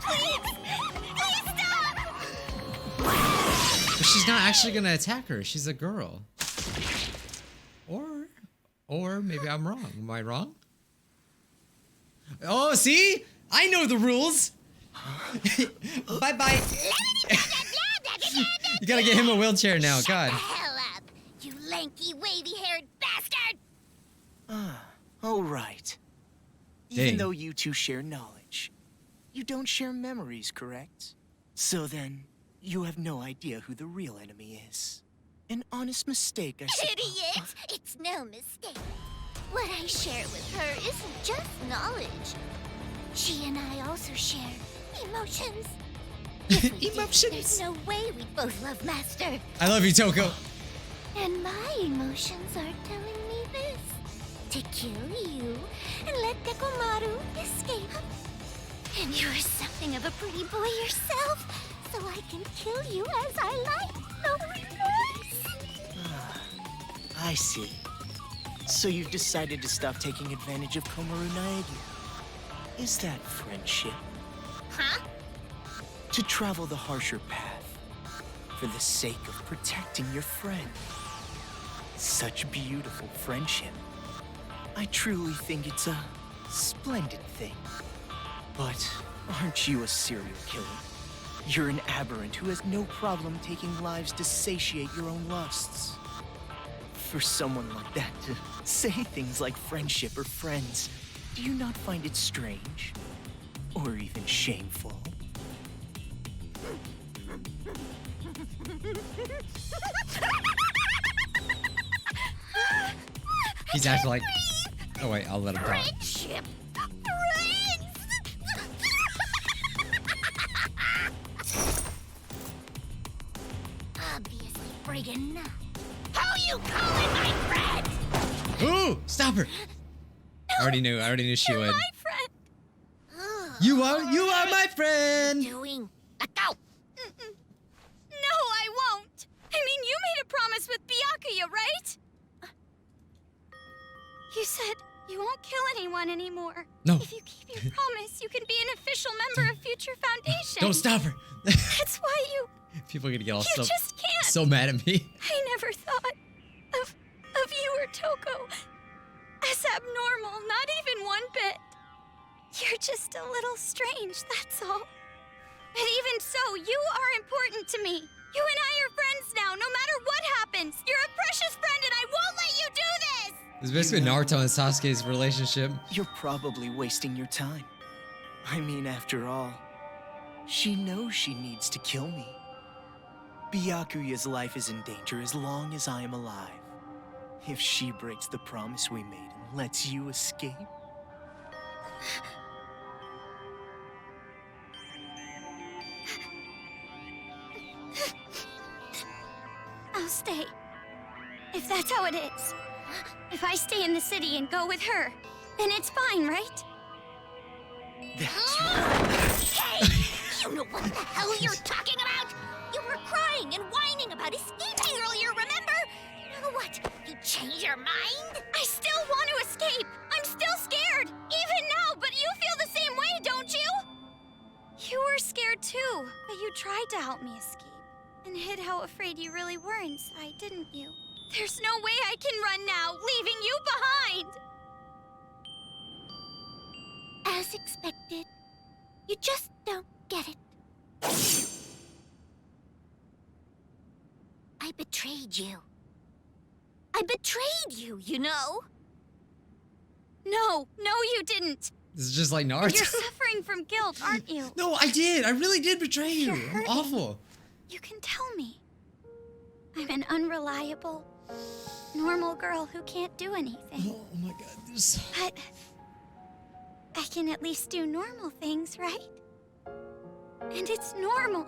Please stop! But she's not actually gonna attack her. She's a girl. Or maybe I'm wrong. Am I wrong? Oh, see? I know the rules. Bye-bye. You gotta get him a wheelchair now. God. Hell up, you lanky, wavy-haired bastard! Oh, right. Dang. Even though you two share knowledge, you don't share memories, correct? So then, you have no idea who the real enemy is. An honest mistake, I suppose. Idiot! It's no mistake. What I share with her isn't just knowledge. She and I also share emotions. If we didn't, Emotions. There's no way we'd both love Master. I love you, Toko. And my emotions are telling me this. To kill you and let Dekomaru escape. And you're something of a pretty boy yourself, so I can kill you as I like. No remorse. I see. So you've decided to stop taking advantage of Komaru Naegi. Is that friendship? Huh? To travel the harsher path for the sake of protecting your friend. Such beautiful friendship. I truly think it's a splendid thing. But aren't you a serial killer? You're an aberrant who has no problem taking lives to satiate your own lusts. For someone like that to say things like friendship or friends, do you not find it strange? Or even shameful? He's acting like... Oh wait, I'll let him talk. Friendship. Obviously friggin' not. How you calling my friend? Ooh! Stop her! I already knew she You're would. my friend. You are my friend! Doing. Let go. No, I won't. I mean, you made a promise with Byakuya, right? You said you won't kill anyone anymore. No. If you keep your promise, you can be an official member of Future Foundation. Don't stop her! That's why you People are gonna get all just can't. so mad at me. I never thought of you or Toko as abnormal, not even one bit. You're just a little strange, that's all. But even so, you are important to me. You and I are friends now, no matter what happens. You're a precious friend and I won't let you do this! It's basically Naruto and Sasuke's relationship. You're probably wasting your time. I mean, after all, she knows she needs to kill me. Byakuya's life is in danger as long as I am alive. If she breaks the promise we made and lets you escape... I'll stay. If that's how it is. If I stay in the city and go with her, then it's fine, right? That's right. Hey! You know what the hell you're talking about? You were crying and whining about escaping earlier, remember? Now what? You change your mind? I still want to escape. I'm still scared. Even now, but you feel the same way, don't you? You were scared too, but you tried to help me escape. And hid how afraid you really were inside, didn't you? There's no way I can run now, leaving you behind! As expected. You just don't get it. I betrayed you. I betrayed you, you know? No, you didn't. This is just like Naruto. You're suffering from guilt, aren't you? No, I did. I really did betray you. You're I'm hurting. awful. You can tell me. I'm an unreliable, normal girl who can't do anything. Oh my god, this. But I can at least do normal things, right? And it's normal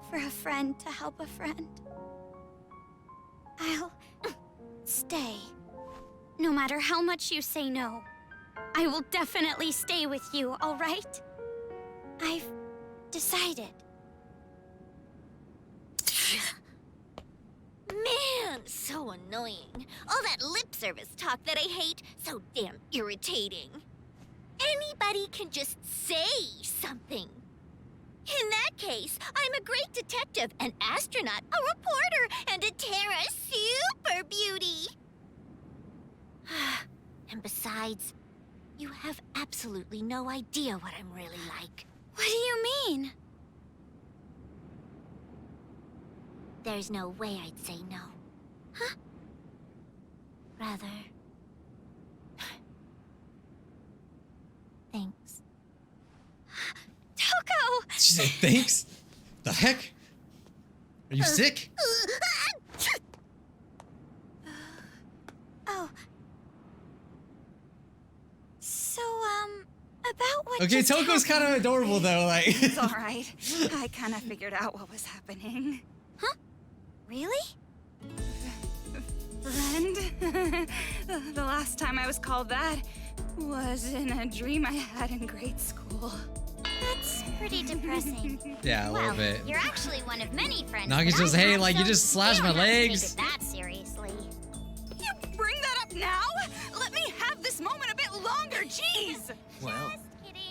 for a friend to help a friend. I'll stay. No matter how much you say no, I will definitely stay with you, all right? I've decided. Man, so annoying. All that lip service talk that I hate, so damn irritating. Anybody can just say something. In that case, I'm a great detective, an astronaut, a reporter, and a Terra super beauty. And besides, you have absolutely no idea what I'm really like. What do you mean? There's no way I'd say no. Huh? Rather... Thanks. Toko! She said thanks? The heck? Are you sick? Oh. So, about what Okay, just Toko's kind of happened. adorable though. Like. It's all right. I kind of figured out what was happening. Really? Friend? The last time I was called that was in a dream I had in grade school. That's pretty depressing. Yeah, a little bit. You're actually one of many friends. Nagisa that I says, hey, have, like, you so just slashed you my don't have to take legs. it that seriously. You bring that up now? this moment a bit longer, jeez! Well,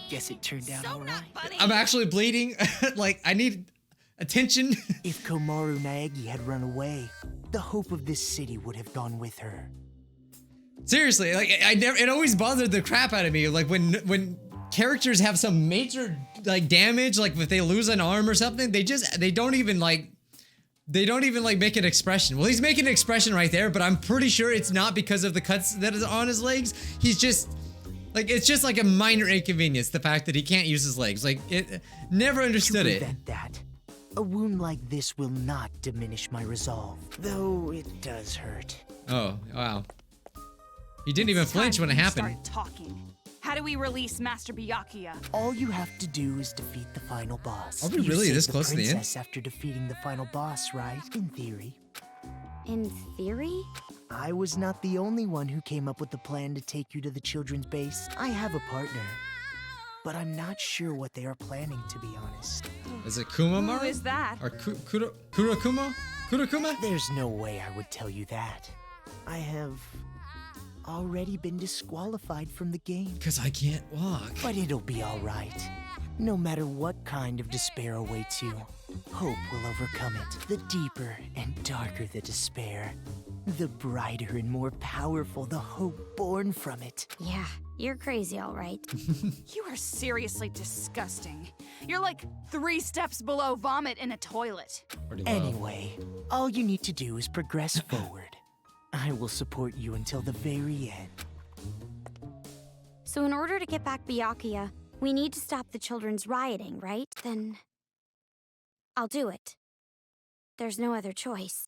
guess it turned out So all not right. funny. I'm actually bleeding. Like, I need attention. If Komaru Naegi had run away, the hope of this city would have gone with her. Seriously, like, it always bothered the crap out of me. Like, when characters have some major, like, damage, like, if they lose an arm or something, they don't even make an expression. Well, he's making an expression right there, but I'm pretty sure it's not because of the cuts that is on his legs. He's just, like, it's just like a minor inconvenience, the fact that he can't use his legs. Like, it never understood To it. prevent that, a wound like this will not diminish my resolve, though it does hurt. Oh, wow. He didn't even flinch when it happened. Start talking. How do we release Master Byakuya? All you have to do is defeat the final boss. Are we You really saved this close to the end? princess after defeating the final boss, right? In theory. In theory? I was not the only one who came up with the plan to take you to the children's base. I have a partner, but I'm not sure what they are planning, to be honest. Is it Kumamaru? Who is that? Or Kurakuma? Kurakuma? There's no way I would tell you that. I have already been disqualified from the game. Because I can't walk. But it'll be all right. No matter what kind of despair awaits you, hope will overcome it. The deeper and darker the despair, the brighter and more powerful the hope born from it. Yeah, you're crazy, all right. You are seriously disgusting. You're like 3 steps below vomit in a toilet. Pretty low. Anyway, all you need to do is progress forward. I will support you until the very end. So in order to get back Byakuya, we need to stop the children's rioting, right? Then I'll do it. There's no other choice.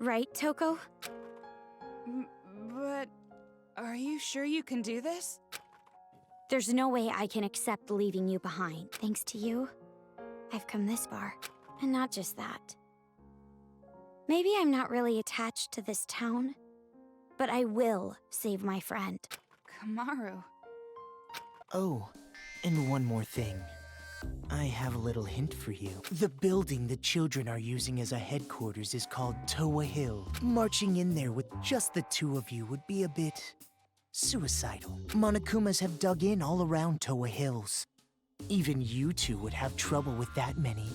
Right, Toko? But are you sure you can do this? There's no way I can accept leaving you behind. Thanks to you, I've come this far. And not just that. Maybe I'm not really attached to this town, but I will save my friend. Komaru. Oh, and one more thing. I have a little hint for you. The building the children are using as a headquarters is called Towa Hill. Marching in there with just the 2 of you would be a bit suicidal. Monokumas have dug in all around Towa Hills. Even you 2 would have trouble with that many.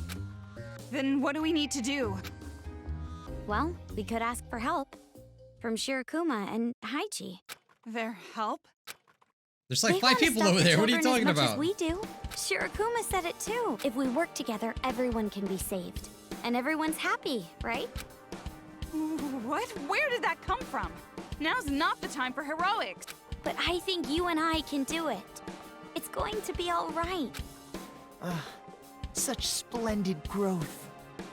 Then what do we need to do? Well, we could ask for help from Shirokuma and Haichi. Their help? There's like They 5 wanna people stop over the there. What are you children talking as much about? As we do. Shirokuma said it too. If we work together, everyone can be saved. And everyone's happy, right? What? Where did that come from? Now's not the time for heroics. But I think you and I can do it. It's going to be all right. Such splendid growth.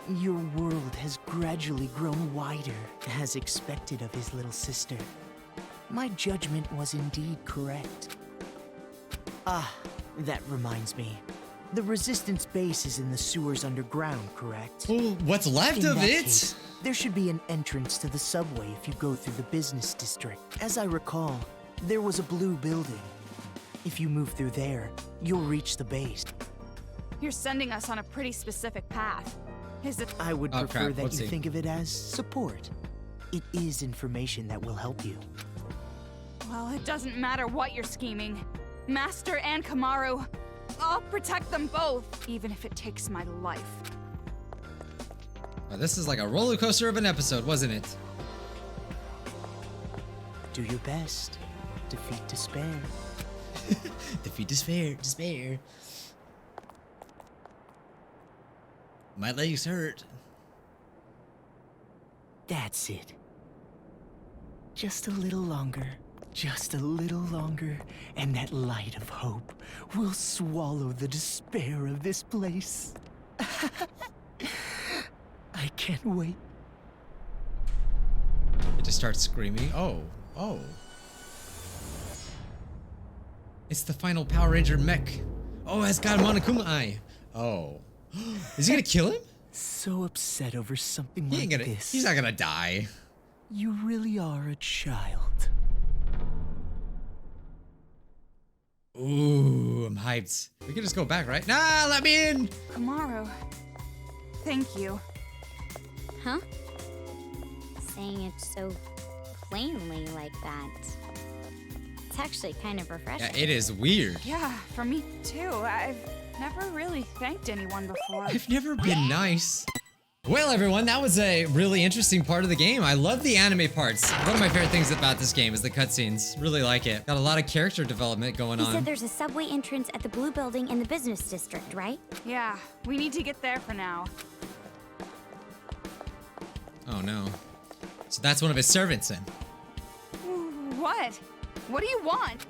Your world has gradually grown wider, as expected of his little sister. My judgment was indeed correct. That reminds me. The Resistance base is in the sewers underground, correct? Well, what's left In of that it? case, there should be an entrance to the subway if you go through the business district. As I recall, there was a blue building. If you move through there, you'll reach the base. You're sending us on a pretty specific path. Is it? I would Oh, prefer crap. that Let's you see. think of it as support. It is information that will help you. Well, it doesn't matter what you're scheming. Master and Komaru, I'll protect them both, even if it takes my life. Oh, this is like a roller coaster of an episode, wasn't it? Do your best. Defeat despair. Defeat despair. My legs hurt. That's it. Just a little longer. Just a little longer, and that light of hope will swallow the despair of this place. I can't wait. It just starts screaming. Oh. It's the final Power Ranger mech. Oh, it's got a Monokuma eye. Oh. Is he gonna kill him? So upset over something He like ain't gonna. this. He's not gonna die. You really are a child. Ooh, I'm hyped. We can just go back, right? Nah, let me in. Komaru, thank you. Huh? Saying it so plainly like that. It's actually kind of refreshing. Yeah, it is weird. Yeah, for me too. I've never really thanked anyone before. I've never been nice. Well, everyone, that was a really interesting part of the game. I love the anime parts. One of my favorite things about this game is the cutscenes. Really like it. Got a lot of character development going on. You said there's a subway entrance at the blue building in the business district, right? Yeah, we need to get there for now. Oh no. So that's one of his servants then. What? What do you want?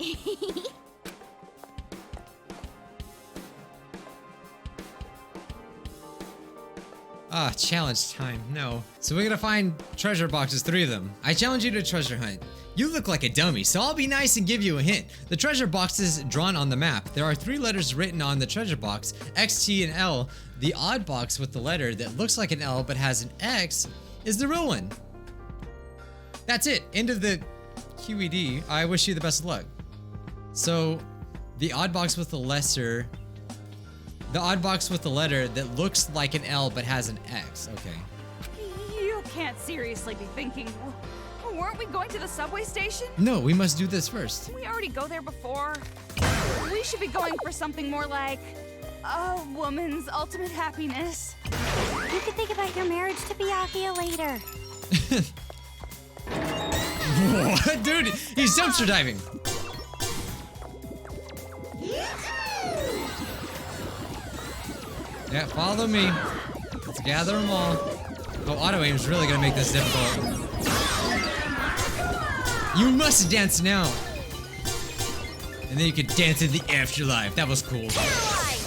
Ah, challenge time. No. So we're gonna find treasure boxes, 3 of them. I challenge you to treasure hunt. You look like a dummy, so I'll be nice and give you a hint. The treasure boxes drawn on the map. There are 3 letters written on the treasure box, X, T, and L. The odd box with the letter that looks like an L but has an X is the real one. That's it. End of the QED. I wish you the best of luck. So, the odd box with the letter that looks like an L but has an X. Okay. You can't seriously be thinking. Weren't we going to the subway station? No, we must do this first. We already go there before. We should be going for something more like a woman's ultimate happiness. You could think about your marriage to Byakuya later. What? Dude, he's dumpster diving. Yeah, follow me. Let's gather them all. Oh, auto aim's really gonna make this difficult. You must dance now. And then you could dance in the afterlife. That was cool.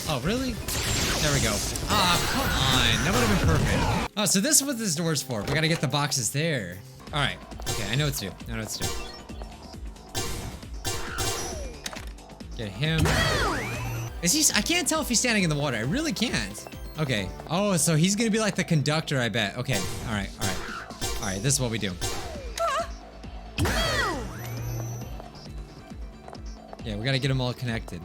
Oh, really? There we go. Ah, come on. That would have been perfect. Oh, so this is what this door's for. We gotta get the boxes there. All right. Okay, I know what to do. I know what to do. Get him. Is he? I can't tell if he's standing in the water. I really can't. Okay. Oh, so he's gonna be like the conductor, I bet. Okay. All right. All right. All right. This is what we do. Yeah, we gotta get them all connected.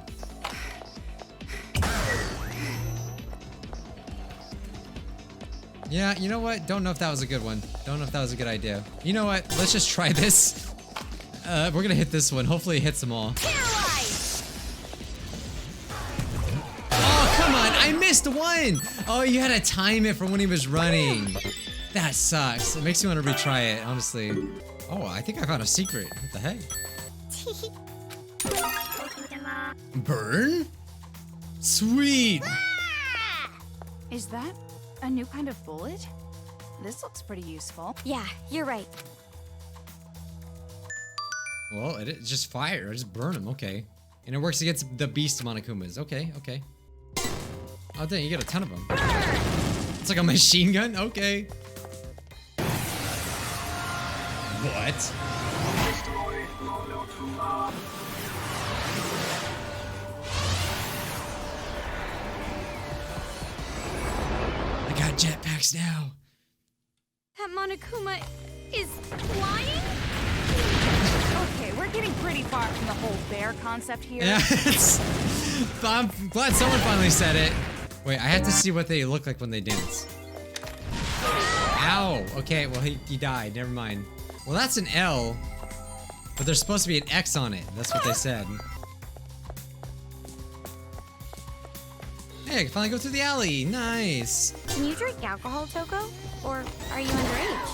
Yeah, you know what? Don't know if that was a good one. Don't know if that was a good idea. You know what? Let's just try this. We're gonna hit this one. Hopefully it hits them all. Oh, come on. I missed one. Oh, you had to time it from when he was running. That sucks. It makes me want to retry it, honestly. Oh, I think I found a secret. What the heck? Burn? Sweet. Is that a new kind of bullet? This looks pretty useful. Yeah, you're right. Well, it's just fire. I just burn them. Okay. And it works against the beast Monokumas. Okay, okay. Oh, dang, you got a ton of them. It's like a machine gun? Okay. What? I got jetpacks now. That Monokuma is flying? Okay, we're getting pretty far from the whole bear concept here. Yeah, I'm glad someone finally said it. Wait, I have to see what they look like when they dance. Ow. Okay, well, he died. Never mind. Well, that's an L, but there's supposed to be an X on it. That's what they said. Hey, I can finally go through the alley. Nice. Can you drink alcohol, Toko? Or are you underage?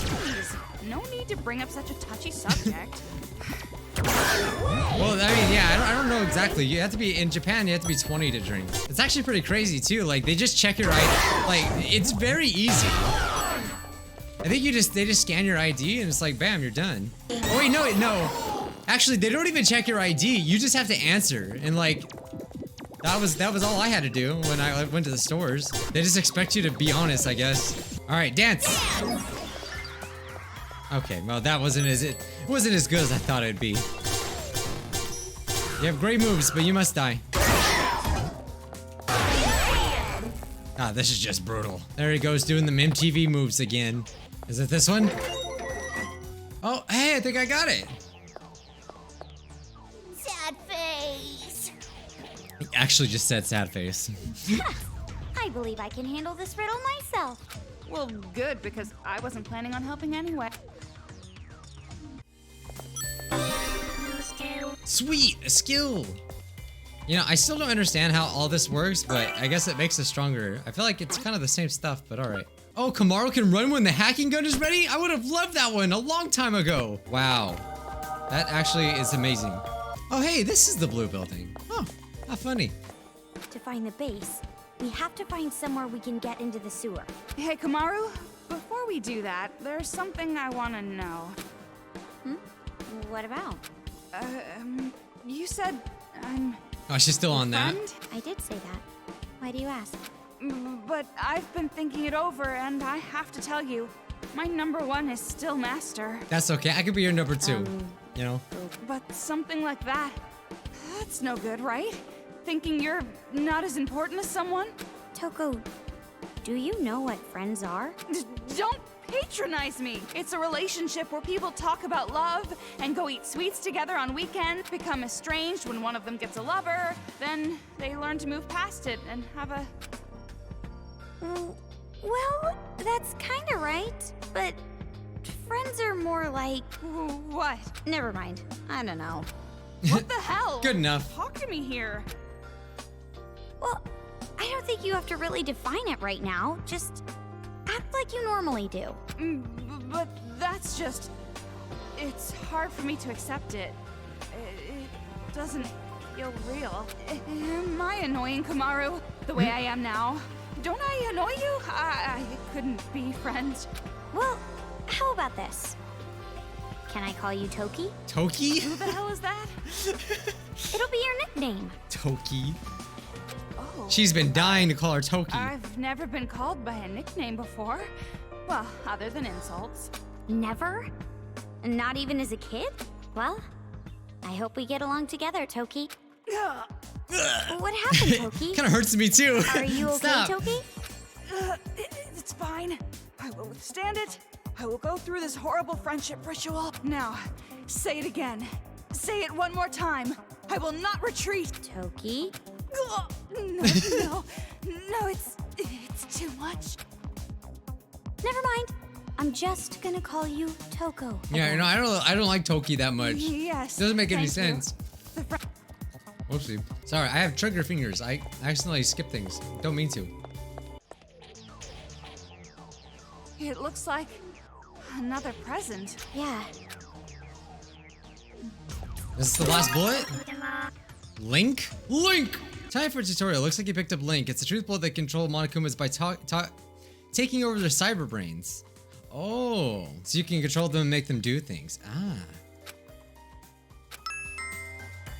Jeez, no need to bring up such a touchy subject. Well, I mean, yeah, I don't know exactly. You have to be, in Japan, you have to be 20 to drink. It's actually pretty crazy, too. Like, they just check your ID. Like, it's very easy. I think they just scan your ID and it's like, bam, you're done. Oh, wait, no. Actually, they don't even check your ID. You just have to answer. And, like, that was all I had to do when I went to the stores. They just expect you to be honest, I guess. All right, dance. Okay, well, that wasn't as good as I thought it'd be. You have great moves, but you must die. Ah, this is just brutal. There he goes doing the MTV moves again. Is it this one? Oh, hey, I think I got it. Sad face. He actually just said sad face. I believe I can handle this riddle myself. Well, good, because I wasn't planning on helping anyway. Sweet, a skill. You know, I still don't understand how all this works, but I guess it makes us stronger. I feel like it's kind of the same stuff, but all right. Oh, Kamaru can run when the hacking gun is ready? I would have loved that one a long time ago. Wow. That actually is amazing. Oh, hey, this is the blue building. Oh, how funny. To find the base, we have to find somewhere we can get into the sewer. Hey, Kamaru, before we do that, there's something I want to know. What about? You said I'm Oh, she's still on that. friend? I did say that. Why do you ask? But I've been thinking it over, and I have to tell you, my number one is still Master. That's okay. I could be your number two. You know? But something like that, that's no good, right? Thinking you're not as important as someone? Toko, do you know what friends are? Don't patronize me! It's a relationship where people talk about love and go eat sweets together on weekends, become estranged when one of them gets a lover, then they learn to move past it and have a... Well, that's kinda right, but friends are more like... What? Never mind. I don't know. What the hell? Good enough. Talk to me here. Well, I don't think you have to really define it right now. Just act like you normally do. But that's just... It's hard for me to accept it. It doesn't feel real. Am I annoying, Kamaru? The way I am now? Don't I annoy you? I couldn't be friends. Well, how about this? Can I call you Toki? Toki? Who the hell is that? It'll be your nickname. Toki. Oh. She's been dying to call her Toki. I've never been called by a nickname before. Well, other than insults. Never? Not even as a kid? Well, I hope we get along together, Toki. What happened, Toki? Kind of hurts me too. Are you okay, Stop. Toki? It's fine. I will withstand it. I will go through this horrible friendship ritual. Now, say it again. Say it one more time. I will not retreat. Toki? No, it's too much. Never mind. I'm just gonna call you Toko. Yeah, you know, I don't like Toki that much. Yes. Doesn't make any thank you. sense. Whoopsie. Sorry, I have trigger fingers. I accidentally skip things. Don't mean to. It looks like another present. Yeah. Is this the last bullet? Link? Link! Time for a tutorial. Looks like you picked up Link. It's a truth bullet that controls Monokumas by taking over their cyber brains. Oh, so you can control them and make them do things. Ah.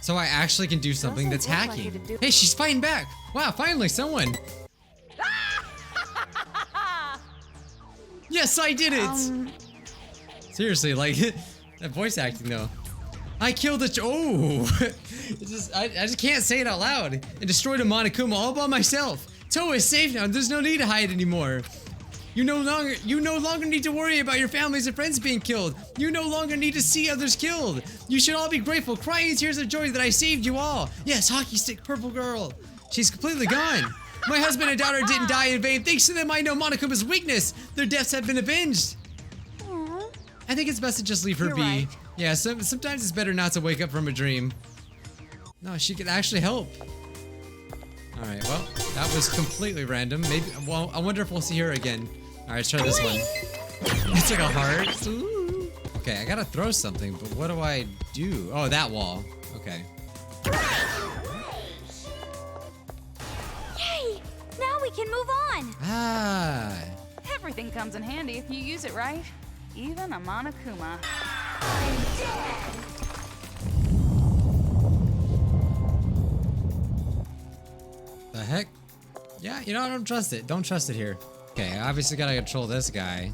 So I actually can do something that's Doesn't look like hacking. it'd do- Hey, she's fighting back. Wow, finally someone. Yes, I did it. Seriously, like that voice acting though. I killed a it's just I just can't say it out loud. And destroyed a Monokuma all by myself. Towa is safe now. There's no need to hide anymore. You no longer need to worry about your families and friends being killed. You no longer need to see others killed. You should all be grateful, crying tears of joy that I saved you all. Yes, hockey stick purple girl. She's completely gone. My husband and daughter didn't die in vain. Thanks to them, I know Monokuma's weakness. Their deaths have been avenged. I think it's best to just leave her You're be. right. Yeah, sometimes it's better not to wake up from a dream. No, she could actually help. All right, well, that was completely random. Maybe, well, I wonder if we'll see her again. All right, let's try this one. It's like a heart. Ooh. Okay, I gotta throw something, but what do I do? Oh, that wall. Okay. Yay! Now we can move on. Ah. Everything comes in handy if you use it right. Even a Monokuma. The heck? Yeah, you know, I don't trust it. Don't trust it here. Okay, I obviously gotta control this guy.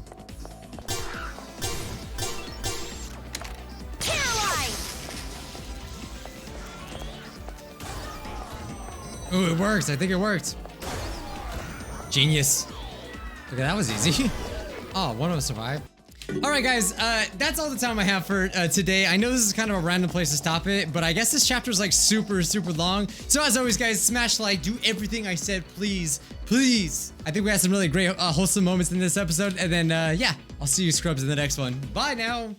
Ooh, it works. I think it worked. Genius. Okay, that was easy. Oh, one of them survived. All right, guys, that's all the time I have for today. I know this is kind of a random place to stop it, but I guess this chapter is like super long. So as always, guys, smash like, do everything I said, please, please. I think we had some really great, wholesome moments in this episode. And then, yeah, I'll see you scrubs in the next one. Bye now.